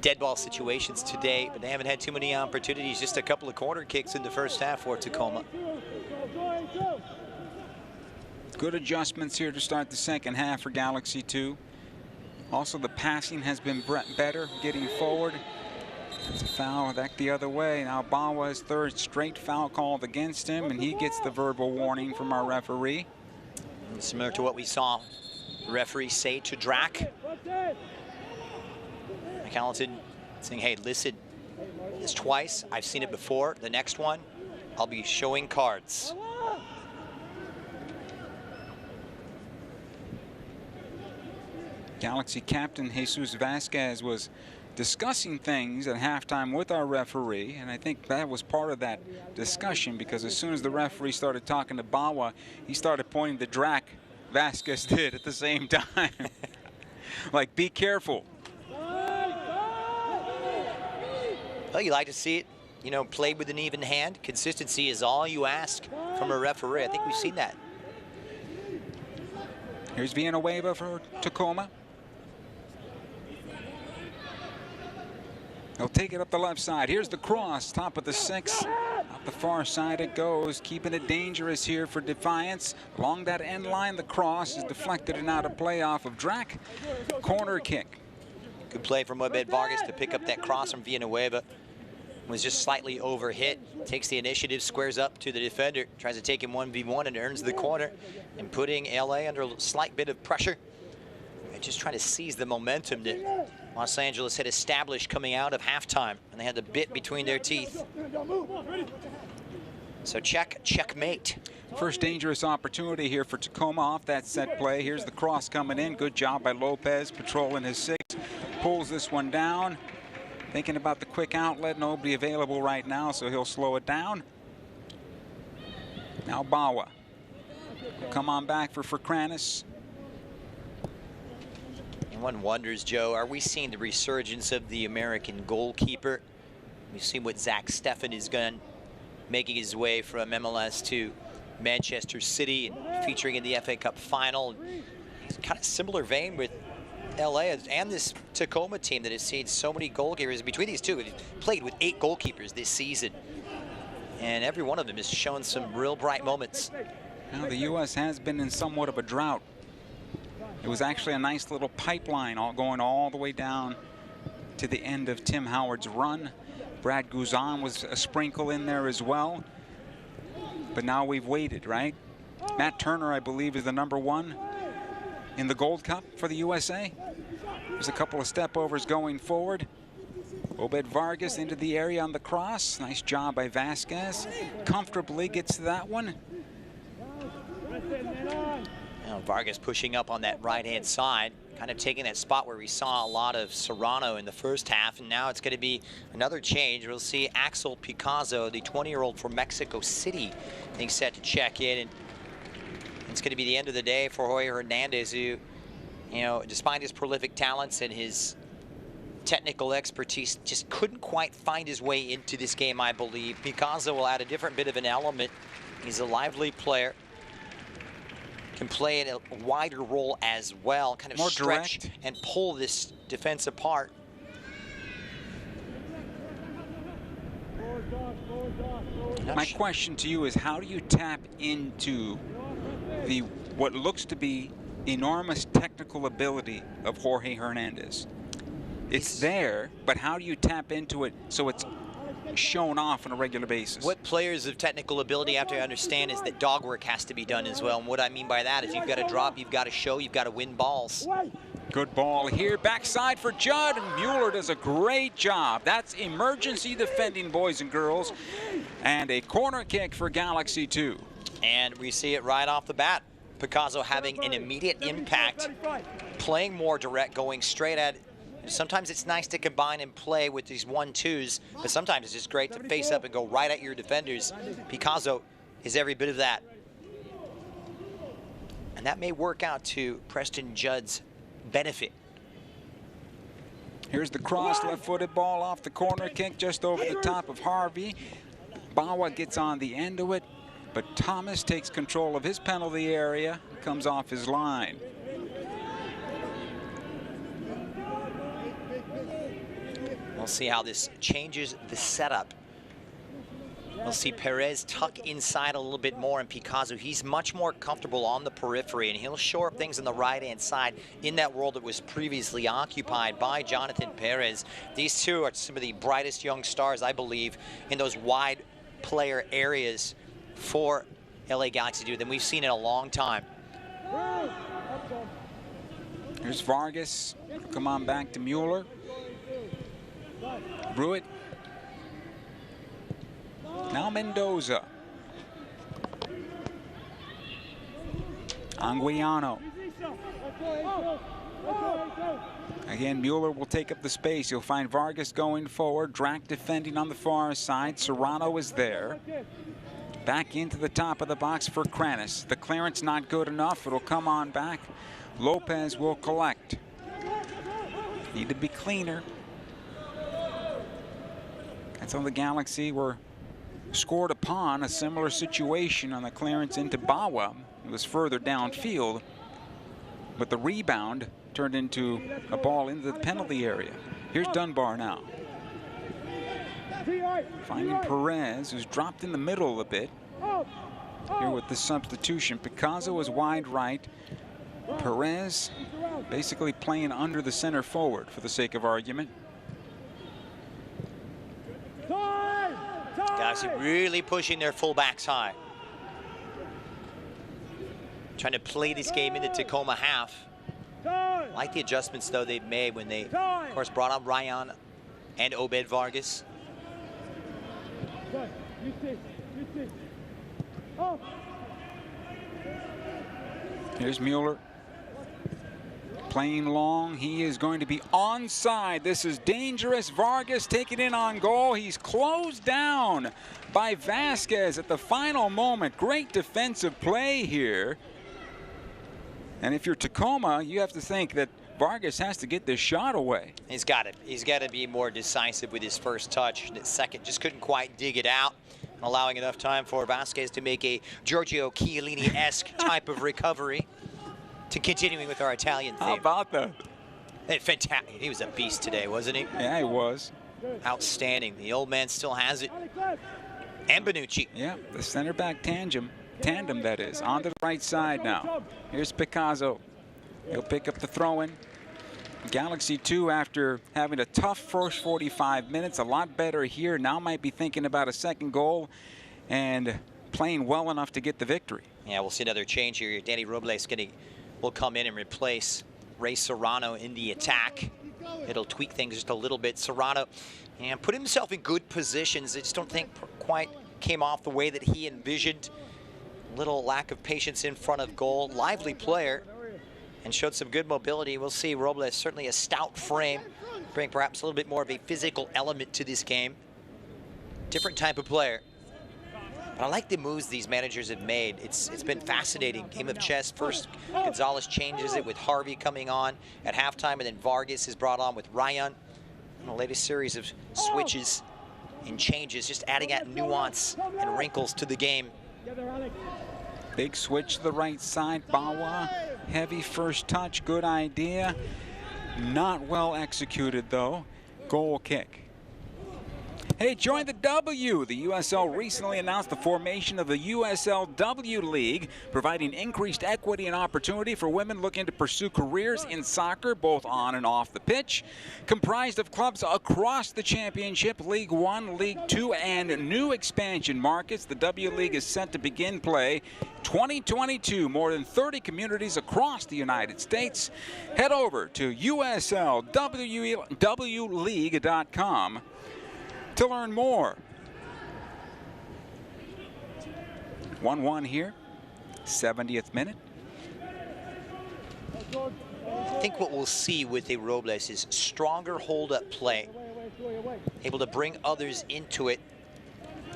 dead ball situations today, but they haven't had too many opportunities. Just a couple of corner kicks in the first half for Tacoma. Good adjustments here to start the second half for Galaxy 2. Also, the passing has been better, getting forward. It's a foul back the other way. Now Bawa's third straight foul called against him, and he gets the verbal warning from our referee. Similar to what we saw the referee say to Drac. McAlliton saying, hey, listen, this twice. I've seen it before. The next one, I'll be showing cards. Galaxy captain Jesus Vasquez was discussing things at halftime with our referee, and I think that was part of that discussion, because as soon as the referee started talking to Bawa, he started pointing to Drac. Vasquez did at the same time. Like, be careful. Well, you like to see it, you know, played with an even hand. Consistency is all you ask from a referee. I think we've seen that. Here's Villanueva for Tacoma. He'll take it up the left side. Here's the cross, top of the 6. Up the far side it goes, keeping it dangerous here for Defiance. Along that end line, the cross is deflected and out of play off of Drac. Corner kick. Good play from Obed Vargas to pick up that cross from Villanueva. Was just slightly overhit. Takes the initiative, squares up to the defender, tries to take him 1v1 and earns the corner. And putting LA under a slight bit of pressure. And just trying to seize the momentum that Los Angeles had established coming out of halftime. And they had the bit between their teeth. So checkmate. First dangerous opportunity here for Tacoma off that set play. Here's the cross coming in. Good job by Lopez, patrolling his 6. Pulls this one down. Thinking about the quick outlet. Nobody available right now, so he'll slow it down. Now Bawa. Come on back for Kranis. And one wonders, Joe, are we seeing the resurgence of the American goalkeeper? We've seen what Zach Steffen has done, making his way from MLS to Manchester City and featuring in the FA Cup final. It's kind of similar vein with LA and this Tacoma team that has seen so many goalkeepers. Between these two, we've played with 8 goalkeepers this season. And every one of them has shown some real bright moments. Now the U.S. has been in somewhat of a drought. It was actually a nice little pipeline going all the way down to the end of Tim Howard's run. Brad Guzan was a sprinkle in there as well. But now we've waited, right? Matt Turner, I believe, is the #1 in the Gold Cup for the USA. There's a couple of step overs going forward. Obed Vargas into the area on the cross. Nice job by Vasquez. Comfortably gets to that one. Now Vargas pushing up on that right-hand side, kind of taking that spot where we saw a lot of Serrano in the first half, and now it's going to be another change. We'll see Axel Picazo, the 20-year-old from Mexico City, being set to check in, and it's going to be the end of the day for Jorge Hernandez, who, you know, despite his prolific talents and his technical expertise, just couldn't quite find his way into this game, I believe. Picazo will add a different bit of an element. He's a lively player. Can play in a wider role as well, kind of more stretch direct and pull this defense apart. My question to you is, how do you tap into the what looks to be enormous technical ability of Jorge Hernandez? It's there, but how do you tap into it so it's shown off on a regular basis? What players of technical ability have to understand is that dog work has to be done as well. And what I mean by that is you've got to drop, you've got to show, you've got to win balls. Good ball here, backside for Judd, and Mueller does a great job. That's emergency defending, boys and girls. And a corner kick for Galaxy 2. And we see it right off the bat. Picazo having an immediate impact, playing more direct, going straight at it. Sometimes it's nice to combine and play with these 1-2s, but sometimes it's just great to face up and go right at your defenders. Picazo is every bit of that. And that may work out to Preston Judd's benefit. Here's the cross, left-footed ball off the corner kick just over the top of Harvey. Bawa gets on the end of it, but Thomas takes control of his penalty area, comes off his line. We'll see how this changes the setup. We'll see Perez tuck inside a little bit more, and Picazo, he's much more comfortable on the periphery, and he'll shore up things on the right-hand side in that role that was previously occupied by Jonathan Perez. These two are some of the brightest young stars, I believe, in those wide player areas for LA Galaxy than we've seen in a long time. Here's Vargas. Come on back to Mueller. Brewitt. Now Mendoza. Anguiano. Again, Mueller will take up the space. You'll find Vargas going forward. Drac defending on the far side. Serrano is there. Back into the top of the box for Kranis. The clearance not good enough. It'll come on back. Lopez will collect. Need to be cleaner. So the Galaxy were scored upon a similar situation on the clearance into Bawa. It was further downfield, but the rebound turned into a ball into the penalty area. Here's Dunbar now. Finding Perez, who's dropped in the middle a bit. Here with the substitution. Picasso is wide right. Perez basically playing under the center forward for the sake of argument. Galaxy really pushing their fullbacks high. Trying to play this game into Tacoma half. I like the adjustments, though, they've made when they, of course, brought on Ryan and Obed Vargas. Here's Mueller. Playing long. He is going to be onside. This is dangerous. Vargas taking in on goal. He's closed down by Vasquez at the final moment. Great defensive play here. And if you're Tacoma, you have to think that Vargas has to get this shot away. He's got to be more decisive with his first touch. The second just couldn't quite dig it out, allowing enough time for Vasquez to make a Giorgio Chiellini-esque type of recovery. To continuing with our Italian theme. How about that? Fantastic. He was a beast today, wasn't he? Yeah, he was. Outstanding. The old man still has it. And Bonucci. Yeah, the center back tandem that is, onto the right side now. Here's Picasso. He'll pick up the throw-in. Galaxy 2, after having a tough first 45 minutes, a lot better here. Now might be thinking about a second goal and playing well enough to get the victory. Yeah, we'll see another change here. Danny Robles will come in and replace Ray Serrano in the attack. It'll tweak things just a little bit. Serrano and put himself in good positions. I just don't think quite came off the way that he envisioned. Little lack of patience in front of goal. Lively player and showed some good mobility. We'll see Robles, certainly a stout frame, bring perhaps a little bit more of a physical element to this game. Different type of player. But I like the moves these managers have made. It's been fascinating. Game of chess. First, Gonzalez changes it with Harvey coming on at halftime, and then Vargas is brought on with Ryan. And the latest series of switches and changes, just adding that nuance and wrinkles to the game. Big switch to the right side. Bawa, heavy first touch, good idea. Not well executed, though. Goal kick. Hey, join the W. The USL recently announced the formation of the USLW League, providing increased equity and opportunity for women looking to pursue careers in soccer, both on and off the pitch. Comprised of clubs across the championship, League One, League Two, and new expansion markets, the W League is set to begin play 2022. More than 30 communities across the United States. Head over to USLWleague.com to learn more. 1-1 here, 70th minute. I think what we'll see with a Robles is stronger hold-up play, able to bring others into it,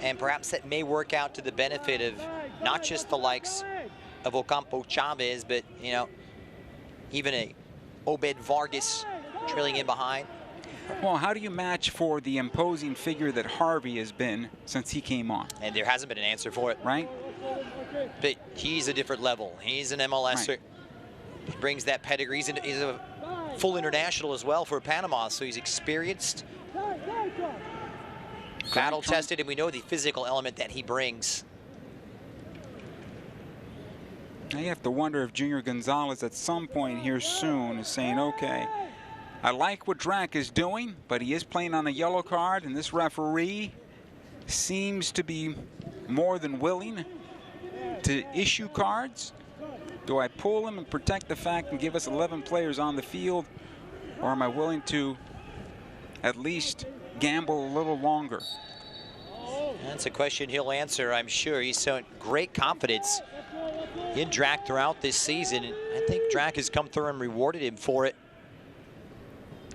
and perhaps that may work out to the benefit of not just the likes of Ocampo Chavez, but, you know, even a Obed Vargas trailing in behind. Well, how do you match for the imposing figure that Harvey has been since he came on? And there hasn't been an answer for it. Right. But he's a different level. He's an MLSer. Right. He brings that pedigree. He's a full international as well for Panama, so he's experienced, battle-tested, and we know the physical element that he brings. Now you have to wonder if Junior Gonzalez at some point here soon is saying, okay, I like what Drac is doing, but he is playing on a yellow card, and this referee seems to be more than willing to issue cards. Do I pull him and protect the fact and give us 11 players on the field, or am I willing to at least gamble a little longer? That's a question he'll answer, I'm sure. He's shown great confidence in Drac throughout this season, and I think Drac has come through and rewarded him for it.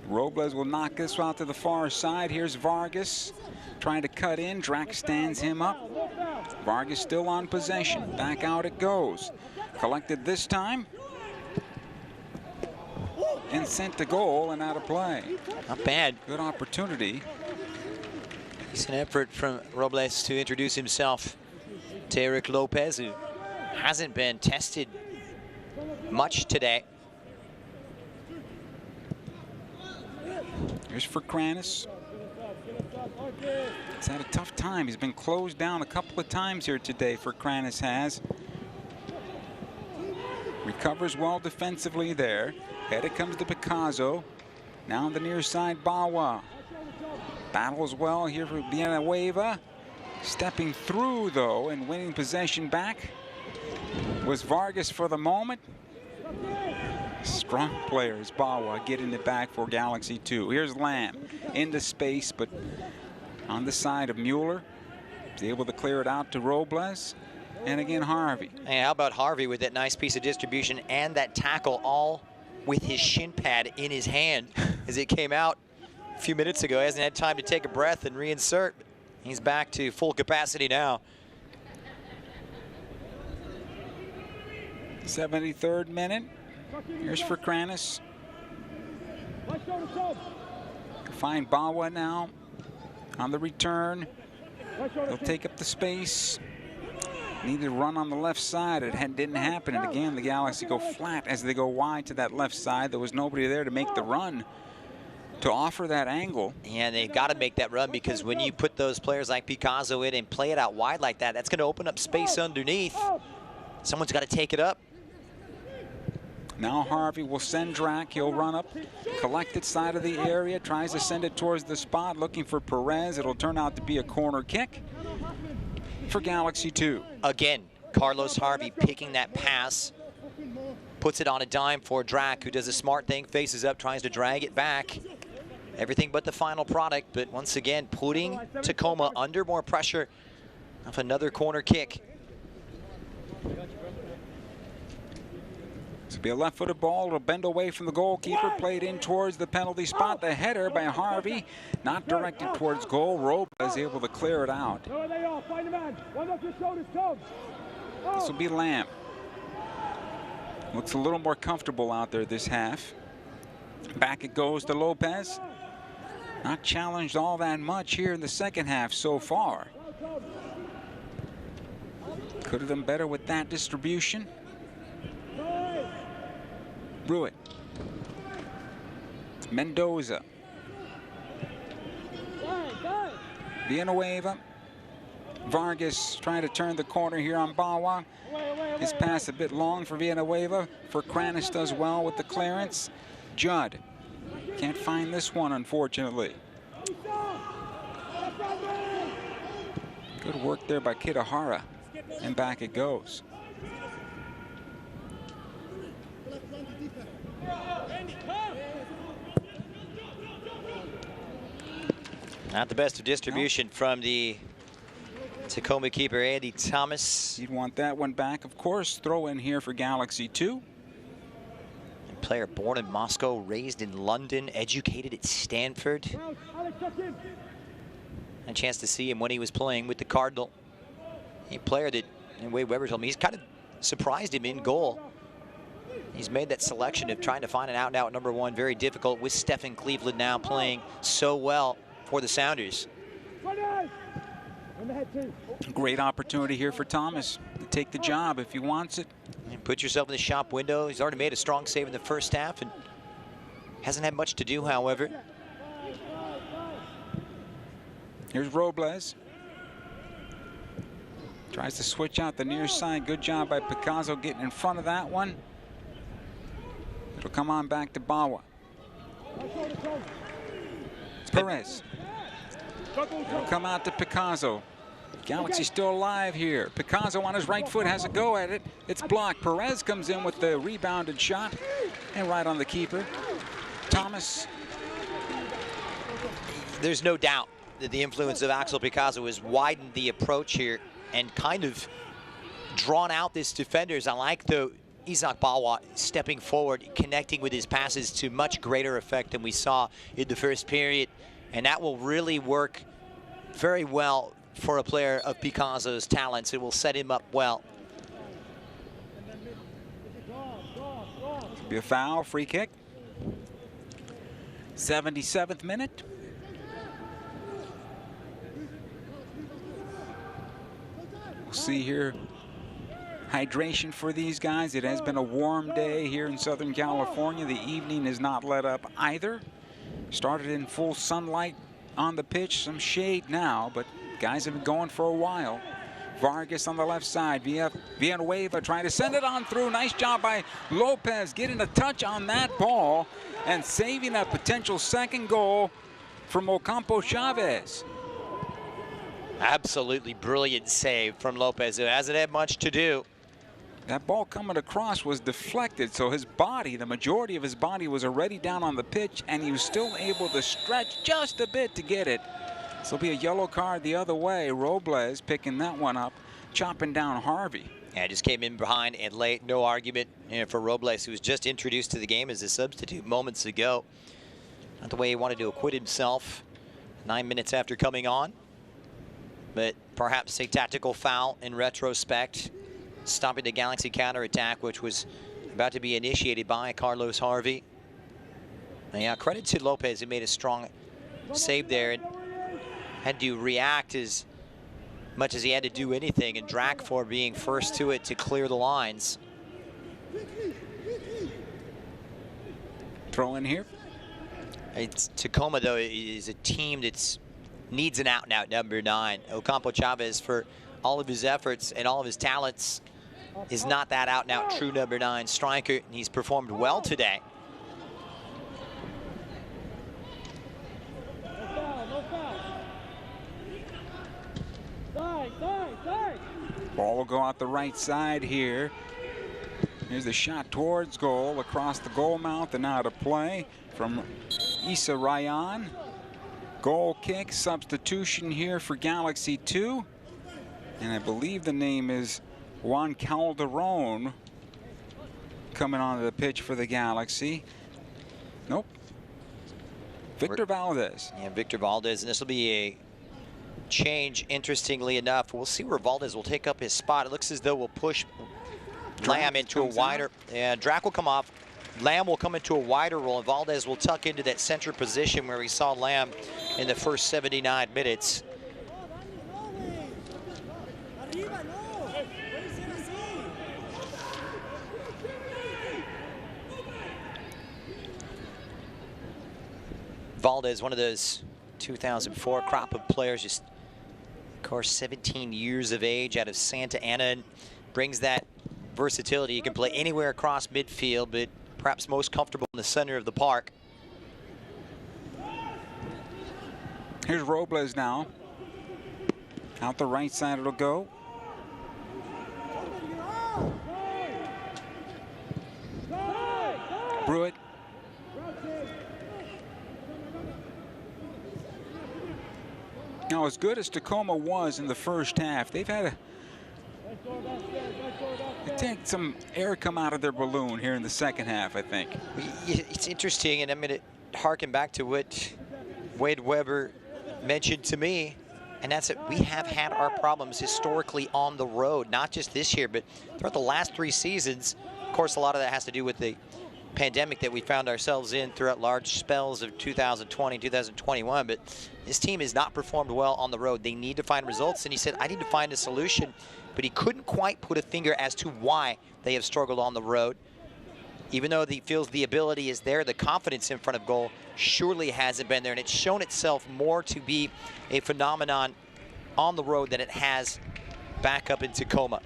Robles will knock this out to the far side. Here's Vargas trying to cut in. Drac stands him up. Vargas still on possession. Back out it goes. Collected this time. And sent to goal and out of play. Not bad. Good opportunity. It's an effort from Robles to introduce himself to Eric Lopez, who hasn't been tested much today. Here's for Kranis. He's had a tough time. He's been closed down a couple of times here today for Kranis has. Recovers well defensively there. Headed comes to Picasso. Now on the near side, Bawa. Battles well here for Villanueva. Stepping through, though, and winning possession back was Vargas for the moment. Strong players, Bawa getting it back for Galaxy 2. Here's Lamb into space, but on the side of Mueller. He's able to clear it out to Robles. And again, Harvey. Hey, how about Harvey with that nice piece of distribution and that tackle, all with his shin pad in his hand as it came out a few minutes ago. He hasn't had time to take a breath and reinsert. He's back to full capacity now. 73rd minute. Here's for Kranis. Find Bawa now on the return. He'll take up the space. Needed to run on the left side. It didn't happen. And again, the Galaxy go flat as they go wide to that left side. There was nobody there to make the run, to offer that angle. Yeah, they've got to make that run, because when you put those players like Picasso in and play it out wide like that, that's going to open up space underneath. Someone's got to take it up. Now Harvey will send Drac. He'll run up, collected side of the area, tries to send it towards the spot, looking for Perez. It'll turn out to be a corner kick for Galaxy 2. Again, Carlos Harvey picking that pass, puts it on a dime for Drac, who does a smart thing, faces up, tries to drag it back. Everything but the final product, but once again, putting Tacoma under more pressure off another corner kick. This will be a left-footed ball. It'll bend away from the goalkeeper, played in towards the penalty spot. The header by Harvey, not directed towards goal. Robles able to clear it out. This will be Lamb. Looks a little more comfortable out there this half. Back it goes to Lopez. Not challenged all that much here in the second half so far. Could have done better with that distribution. Ruitt. Mendoza. Villanueva. Vargas trying to turn the corner here on Bawa. His pass a bit long for Villanueva. For Kranis does well with the clearance. Judd. Can't find this one, unfortunately. Good work there by Kitahara. And back it goes. Not the best of distribution from the Tacoma keeper, Andy Thomas. You'd want that one back, of course. Throw in here for Galaxy 2. A player born in Moscow, raised in London, educated at Stanford. A chance to see him when he was playing with the Cardinal. A player that, and Wade Weber told me, he's kind of surprised him in goal. He's made that selection of trying to find an out-and-out number one very difficult, with Stephen Cleveland now playing so well for the Sounders. Great opportunity here for Thomas to take the job if he wants it. And put yourself in the shop window. He's already made a strong save in the first half and hasn't had much to do, however. Here's Robles. Tries to switch out the near side. Good job by Picasso getting in front of that one. It'll come on back to Bawa. Perez. It'll come out to Picasso. Galaxy still alive here. Picasso on his right foot has a go at it. It's blocked. Perez comes in with the rebounded shot and right on the keeper. Thomas. There's no doubt that the influence of Axel Picasso has widened the approach here and kind of drawn out this defenders. I like the Isaac Bawa stepping forward, connecting with his passes to much greater effect than we saw in the first period. And that will really work very well for a player of Picasso's talents. It will set him up well. Be a foul, free kick. 77th minute. We'll see here. Hydration for these guys. It has been a warm day here in Southern California. The evening has not let up either. Started in full sunlight on the pitch, some shade now, but guys have been going for a while. Vargas on the left side. Villanueva trying to send it on through. Nice job by Lopez getting a touch on that ball and saving a potential second goal from Ocampo Chavez. Absolutely brilliant save from Lopez, who hasn't had much to do. That ball coming across was deflected, so his body, the majority of his body was already down on the pitch, and he was still able to stretch just a bit to get it. This will be a yellow card the other way. Robles picking that one up, chopping down Harvey. Yeah, just came in behind and late. No argument for Robles, who was just introduced to the game as a substitute moments ago. Not the way he wanted to acquit himself 9 minutes after coming on. But perhaps a tactical foul in retrospect, stopping the Galaxy counterattack, which was about to be initiated by Carlos Harvey. And yeah, credit to Lopez, who made a strong save there and had to react as much as he had to do anything, and Drac for being first to it to clear the lines. Throw in here. It's Tacoma, though, is a team that's needs an out-and-out number 9. Ocampo Chavez, for all of his efforts and all of his talents, is not that out-and-out true number 9 striker, and he's performed well today. Ball will go out the right side here. Here's the shot towards goal, across the goal mouth and out of play from Issa Ryan. Goal kick substitution here for Galaxy 2. And I believe the name is Juan Calderon coming onto the pitch for the Galaxy. Nope. Victor Valdez. Yeah, Victor Valdez, and this will be a change, interestingly enough. We'll see where Valdez will take up his spot. It looks as though we'll push Lamb into a wider, and Drac will come off. Lamb will come into a wider role, and Valdez will tuck into that center position where we saw Lamb in the first 79 minutes. Valdez, one of those 2004 crop of players, just, of course, 17 years of age out of Santa Ana, and brings that versatility. He can play anywhere across midfield, but perhaps most comfortable in the center of the park. Here's Robles now. Out the right side it'll go. Brewitt. Now, as good as Tacoma was in the first half, they've had take some air come out of their balloon here in the second half, I think. It's interesting, and I'm going to harken back to what Wade Weber mentioned to me, and that's that we have had our problems historically on the road, not just this year, but throughout the last 3 seasons. Of course, a lot of that has to do with the pandemic that we found ourselves in throughout large spells of 2020, 2021, but this team has not performed well on the road. They need to find results, and he said, I need to find a solution, but he couldn't quite put a finger as to why they have struggled on the road. Even though he feels the ability is there, the confidence in front of goal surely hasn't been there, and it's shown itself more to be a phenomenon on the road than it has back up in Tacoma.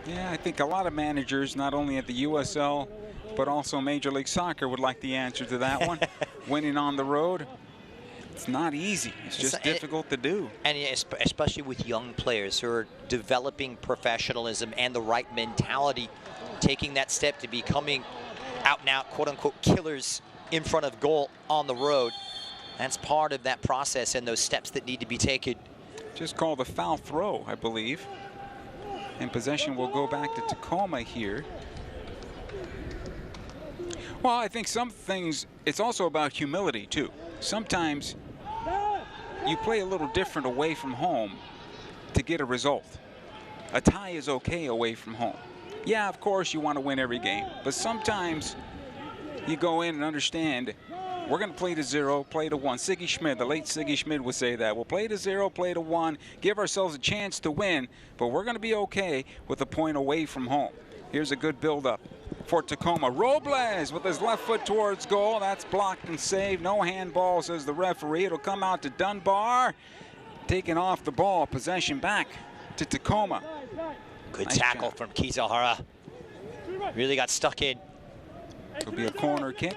Yeah, I think a lot of managers, not only at the USL, but also Major League Soccer, would like the answer to that one. Winning on the road, it's not easy. It's just difficult to do. And especially with young players who are developing professionalism and the right mentality, taking that step to becoming out-and-out, quote-unquote, killers in front of goal on the road. That's part of that process and those steps that need to be taken. Just called a foul throw, I believe. And possession will go back to Tacoma here. Well, I think some things, it's also about humility, too. Sometimes you play a little different away from home to get a result. A tie is okay away from home. Yeah, of course, you want to win every game. But sometimes you go in and understand We're going to play to 0, play to 1. Siggy Schmidt, the late Siggy Schmidt would say that. We'll play to 0, play to 1, give ourselves a chance to win, but we're going to be okay with a point away from home. Here's a good build-up for Tacoma. Robles with his left foot towards goal. That's blocked and saved. No handball, says the referee. It'll come out to Dunbar. Taking off the ball. Possession back to Tacoma. Good nice tackle job from Kizahara. Really got stuck in. It'll be a corner kick.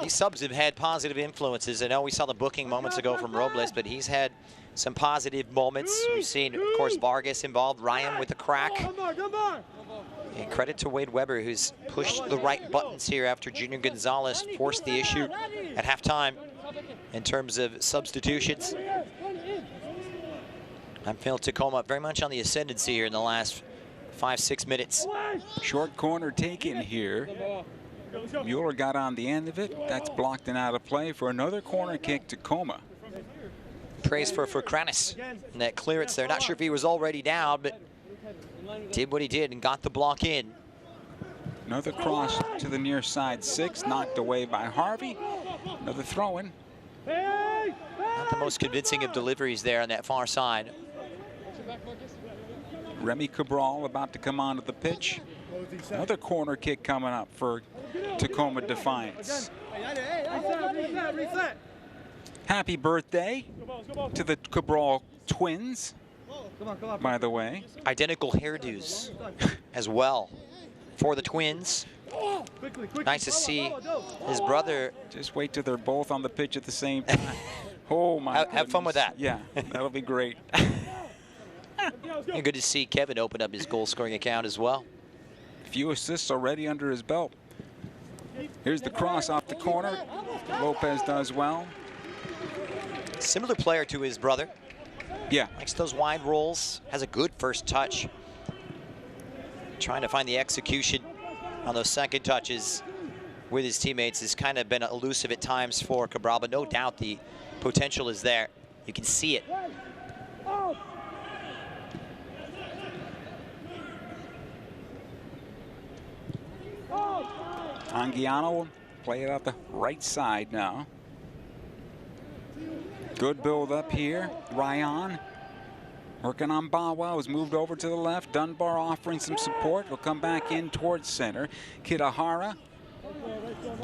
These subs have had positive influences. I know we saw the booking moments ago from Robles, but he's had some positive moments. We've seen, of course, Vargas involved, Ryan with a crack. And credit to Wade Weber, who's pushed the right buttons here after Junior Gonzalez forced the issue at halftime in terms of substitutions. I feel Tacoma very much on the ascendancy here in the last 5-6 minutes. Short corner taken here. Mueller got on the end of it. That's blocked and out of play for another corner kick, Tacoma. Praise for Kranis and that clearance there. Not sure if he was already down, but did what he did and got the block in. Another cross to the near side 6, knocked away by Harvey. Another throw-in. Not the most convincing of deliveries there on that far side. Remy Cabral about to come onto the pitch. Another corner kick coming up for Tacoma Defiance. Happy birthday to the Cabral twins, by the way. Identical hairdos as well for the twins. Nice to see his brother. Just wait till they're both on the pitch at the same time. Oh my goodness. Have fun with that. Yeah, that'll be great. And good to see Kevin open up his goal-scoring account as well. Few assists already under his belt. Here's the cross off the corner. Lopez does well. Similar player to his brother. Yeah. Likes those wide rolls. Has a good first touch. Trying to find the execution on those second touches with his teammates has kind of been elusive at times for Cabral, but no doubt the potential is there. You can see it. Anguiano will play it out the right side now. Good build up here. Ryan working on Bawa, was moved over to the left. Dunbar offering some support. Will come back in towards center. Kitahara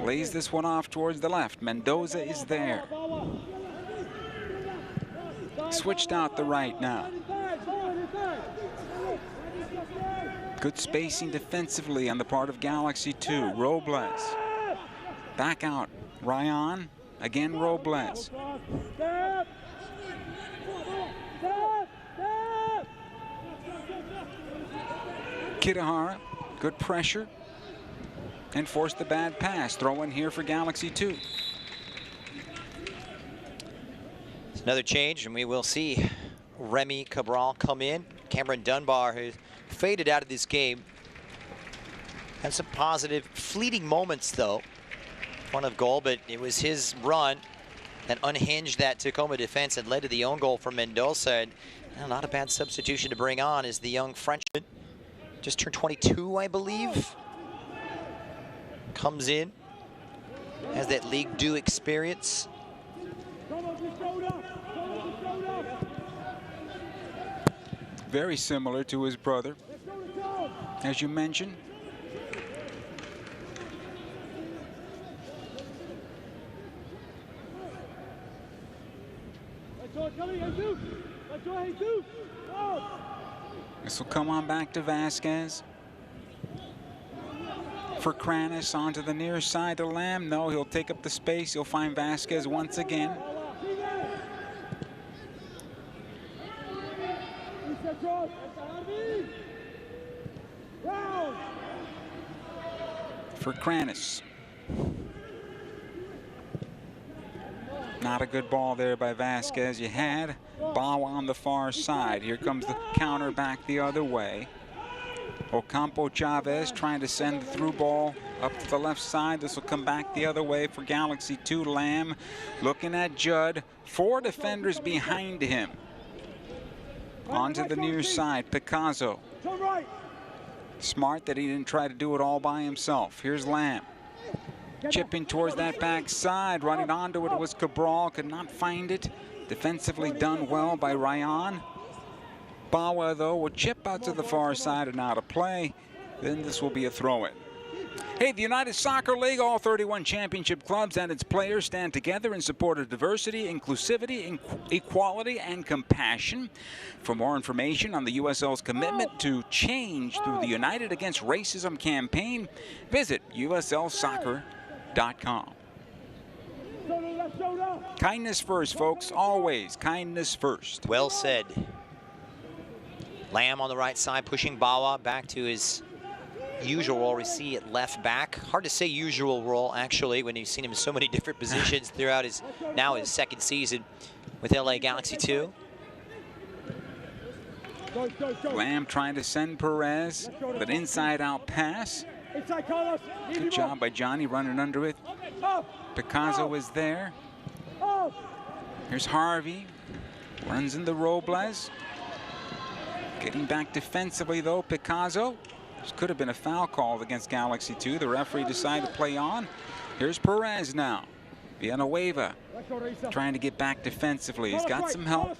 lays this one off towards the left. Mendoza is there. Switched out the right now. Good spacing defensively on the part of Galaxy 2. Robles. Back out. Ryan. Again, Robles. Kitahara. Good pressure. And forced the bad pass. Throw in here for Galaxy 2. It's another change, and we will see Remy Cabral come in. Cameron Dunbar, who faded out of this game. Had some positive, fleeting moments, though. Front of goal, but it was his run that unhinged that Tacoma defense and led to the own goal from Mendoza. And not a bad substitution to bring on is the young Frenchman. Just turned 22, I believe. Comes in, has that League 2 experience. Very similar to his brother, as you mentioned. This will come on back to Vasquez. For Kranis onto the near side to Lamb. No, he'll take up the space. He'll find Vasquez once again. For Kranis. Not a good ball there by Vasquez. You had Bawa on the far side. Here comes the counter back the other way. Ocampo Chavez trying to send the through ball up to the left side. This will come back the other way for Galaxy 2. Lamb looking at Judd. 4 defenders behind him. Onto the near side, Picasso. Smart that he didn't try to do it all by himself. Here's Lamb. Chipping towards that backside, running onto it was Cabral, could not find it. Defensively done well by Ryan. Bawa, though, will chip out to the far side and out of play. Then this will be a throw-in. Hey, the United Soccer League, all 31 championship clubs and its players stand together in support of diversity, inclusivity, equality, and compassion. For more information on the USL's commitment to change through the United Against Racism campaign, visit uslsoccer.com. Kindness first, folks. Always kindness first. Well said. Lamb on the right side, pushing Bawa back to his usual role. We see at left back. Hard to say usual role, actually, when you've seen him in so many different positions throughout his second season with LA Galaxy 2. Lamb trying to send Perez with an inside-out pass. Good job by Johnny running under it. Picasso is there. Here's Harvey. Runs into Robles. Getting back defensively, though, Picasso. This could have been a foul called against Galaxy 2. The referee decided to play on. Here's Perez now. Villanueva trying to get back defensively. He's got some help.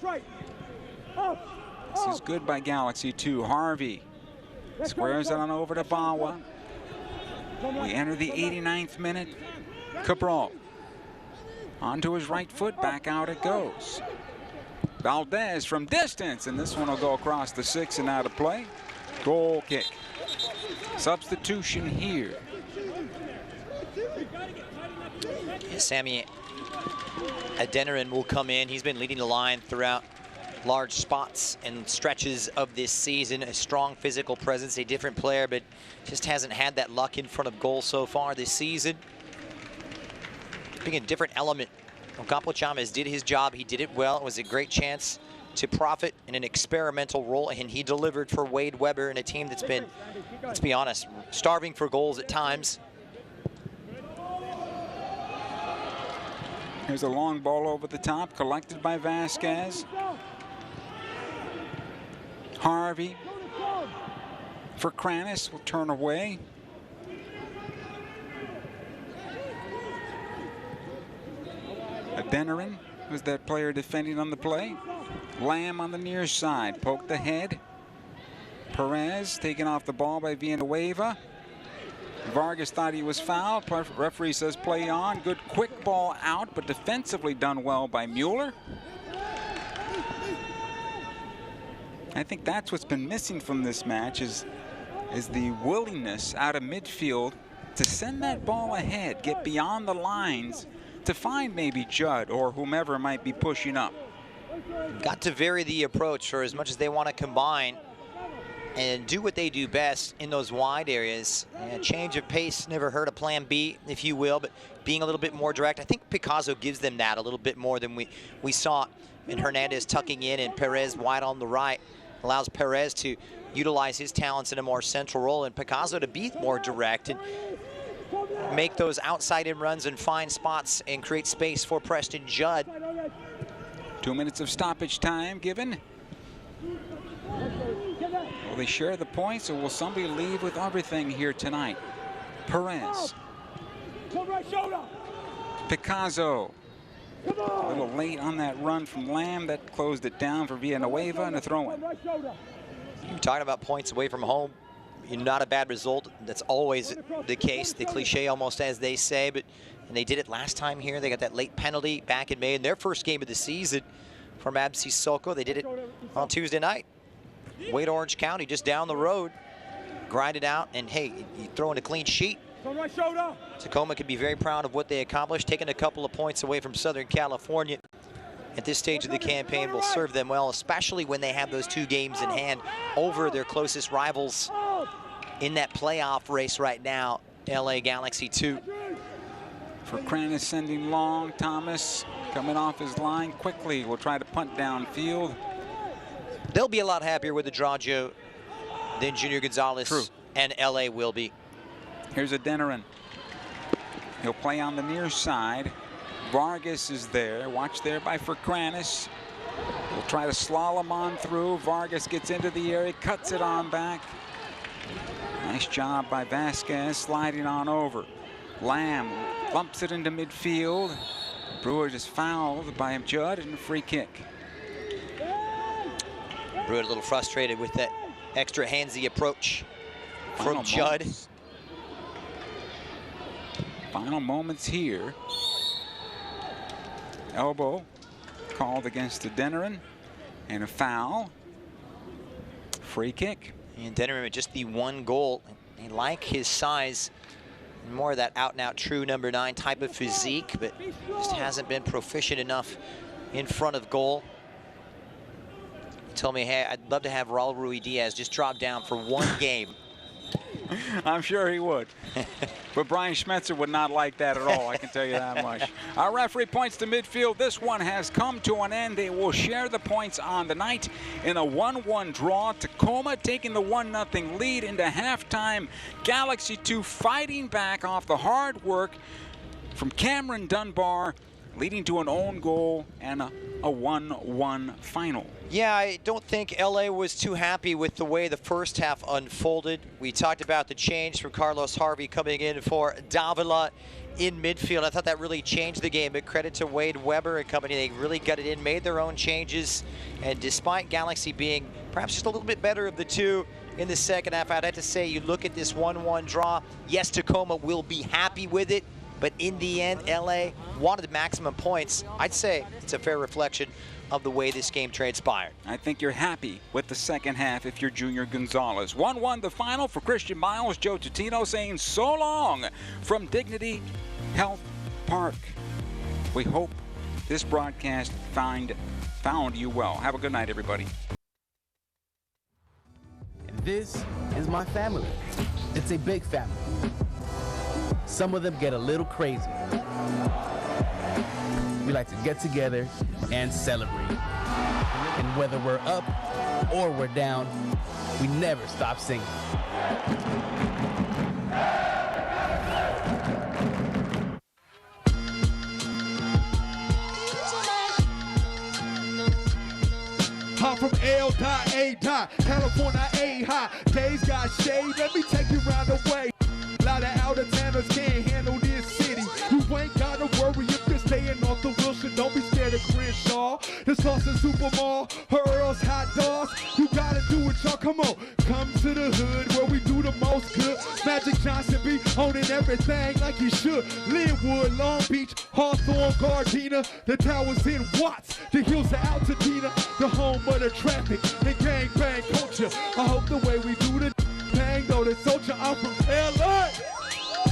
This is good by Galaxy 2. Harvey squares it on over to Bawa. We enter the 89th minute. Cabral onto his right foot, back out it goes. Valdez from distance, and this one will go across the 6 and out of play. Goal kick. Substitution here. Yeah, Sammy Adeniran will come in. He's been leading the line throughout large spots and stretches of this season. A strong physical presence, a different player, but just hasn't had that luck in front of goal so far this season. Being a different element. Ocampo Chavez did his job. He did it well. It was a great chance to profit in an experimental role, and he delivered for Wade Weber in a team that's been, let's be honest, starving for goals at times. Here's a long ball over the top, collected by Vasquez. Harvey for Kranis will turn away. Adeniran was that player defending on the play. Lamb on the near side, poked the head. Perez taken off the ball by Villanueva. Vargas thought he was fouled. Referee says play on. Good quick ball out, but defensively done well by Mueller. I think that's what's been missing from this match is the willingness out of midfield to send that ball ahead, get beyond the lines to find maybe Judd or whomever might be pushing up. Got to vary the approach for as much as they want to combine and do what they do best in those wide areas. And change of pace never hurt a plan B, if you will, but being a little bit more direct. I think Picasso gives them that a little bit more than we saw in Hernandez tucking in and Perez wide on the right. Allows Perez to utilize his talents in a more central role and Picasso to be more direct and make those outside in runs and find spots and create space for Preston Judd. 2 minutes of stoppage time given. Will they share the points or will somebody leave with everything here tonight? Perez. Picasso. A little late on that run from Lamb. That closed it down for Villanueva and a throw-in. You're talking about points away from home. Not a bad result. That's always the case. The cliche almost, as they say. And they did it last time here. They got that late penalty back in May in their first game of the season from Absi Soko. They did it on Tuesday night. Wade Orange County just down the road. Grinded out. And, hey, you throw in a clean sheet. Tacoma can be very proud of what they accomplished. Taking a couple of points away from Southern California at this stage of the campaign will serve them well, especially when they have those 2 games in hand over their closest rivals in that playoff race right now, LA Galaxy 2. For Kranis sending long, Thomas coming off his line quickly. Will try to punt downfield. They'll be a lot happier with the draw, Joe, than Junior Gonzalez and LA will be. Here's Adeniran. He'll play on the near side. Vargas is there. Watch there by Kranis. We'll try to slalom on through. Vargas gets into the area, cuts it on back. Nice job by Vasquez sliding on over. Lamb lumps it into midfield. Brewer just fouled by Judd and a free kick. Brewer a little frustrated with that extra handsy approach from Judd. Final moments here. Elbow called against the Denerin and a foul. Free kick. And Denerin with just the one goal. They like his size, more of that out-and-out true number 9 type of physique, but just hasn't been proficient enough in front of goal. He told me, hey, I'd love to have Raul Ruidiaz just drop down for one game. I'm sure he would. But Brian Schmetzer would not like that at all, I can tell you that much. Our referee points to midfield. This one has come to an end. They will share the points on the night in a 1-1 draw. Tacoma taking the 1-0 lead into halftime. Galaxy 2 fighting back off the hard work from Cameron Dunbar, leading to an own goal and a 1-1 final. Yeah, I don't think LA was too happy with the way the first half unfolded. We talked about the change from Carlos Harvey coming in for Davila in midfield. I thought that really changed the game, but credit to Wade Weber and company. They really got it in, made their own changes, and despite Galaxy being perhaps just a little bit better of the two in the second half, I'd have to say you look at this 1-1 draw. Yes, Tacoma will be happy with it, but in the end, LA wanted the maximum points. I'd say it's a fair reflection of the way this game transpired. I think you're happy with the second half if you're Junior Gonzalez. 1-1 the final for Christian Miles. Joe Tutino saying so long from Dignity Health Park. We hope this broadcast found you well. Have a good night, everybody. This is my family. It's a big family. Some of them get a little crazy. We like to get together and celebrate. And whether we're up or we're down, we never stop singing. Hot from L.A. California A high. Days got shade. Let me take you round the way. A lot of out-of-towners can't handle this city. You ain't gotta worry if you're staying off the Wilshire. Don't be scared of Crenshaw. The sauce in Super Mall, her Earl's hot dogs. You gotta do it, y'all. Come on, come to the hood where we do the most good. Magic Johnson be owning everything like he should. Linwood, Long Beach, Hawthorne, Gardena. The towers in Watts, the hills of Altadena. The home of the traffic, the gangbang culture. I hope the way we do the thing, though, the soldier, I'm from LA.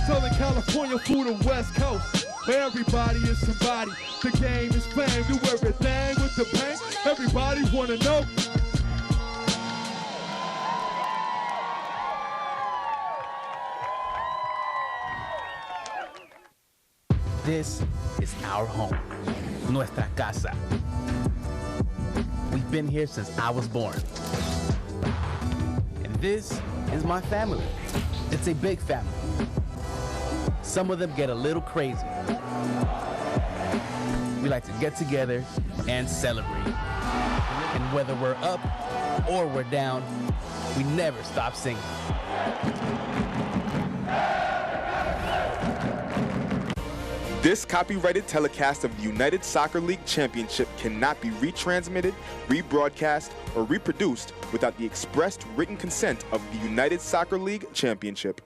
Southern California through the West Coast, where everybody is somebody. The game is fame, do everything with the pain. Everybody wanna know. This is our home, nuestra casa. We've been here since I was born. And this is my family. It's a big family. Some of them get a little crazy. We like to get together and celebrate. And whether we're up or we're down, we never stop singing. This copyrighted telecast of the United Soccer League Championship cannot be retransmitted, rebroadcast, or reproduced without the expressed written consent of the United Soccer League Championship.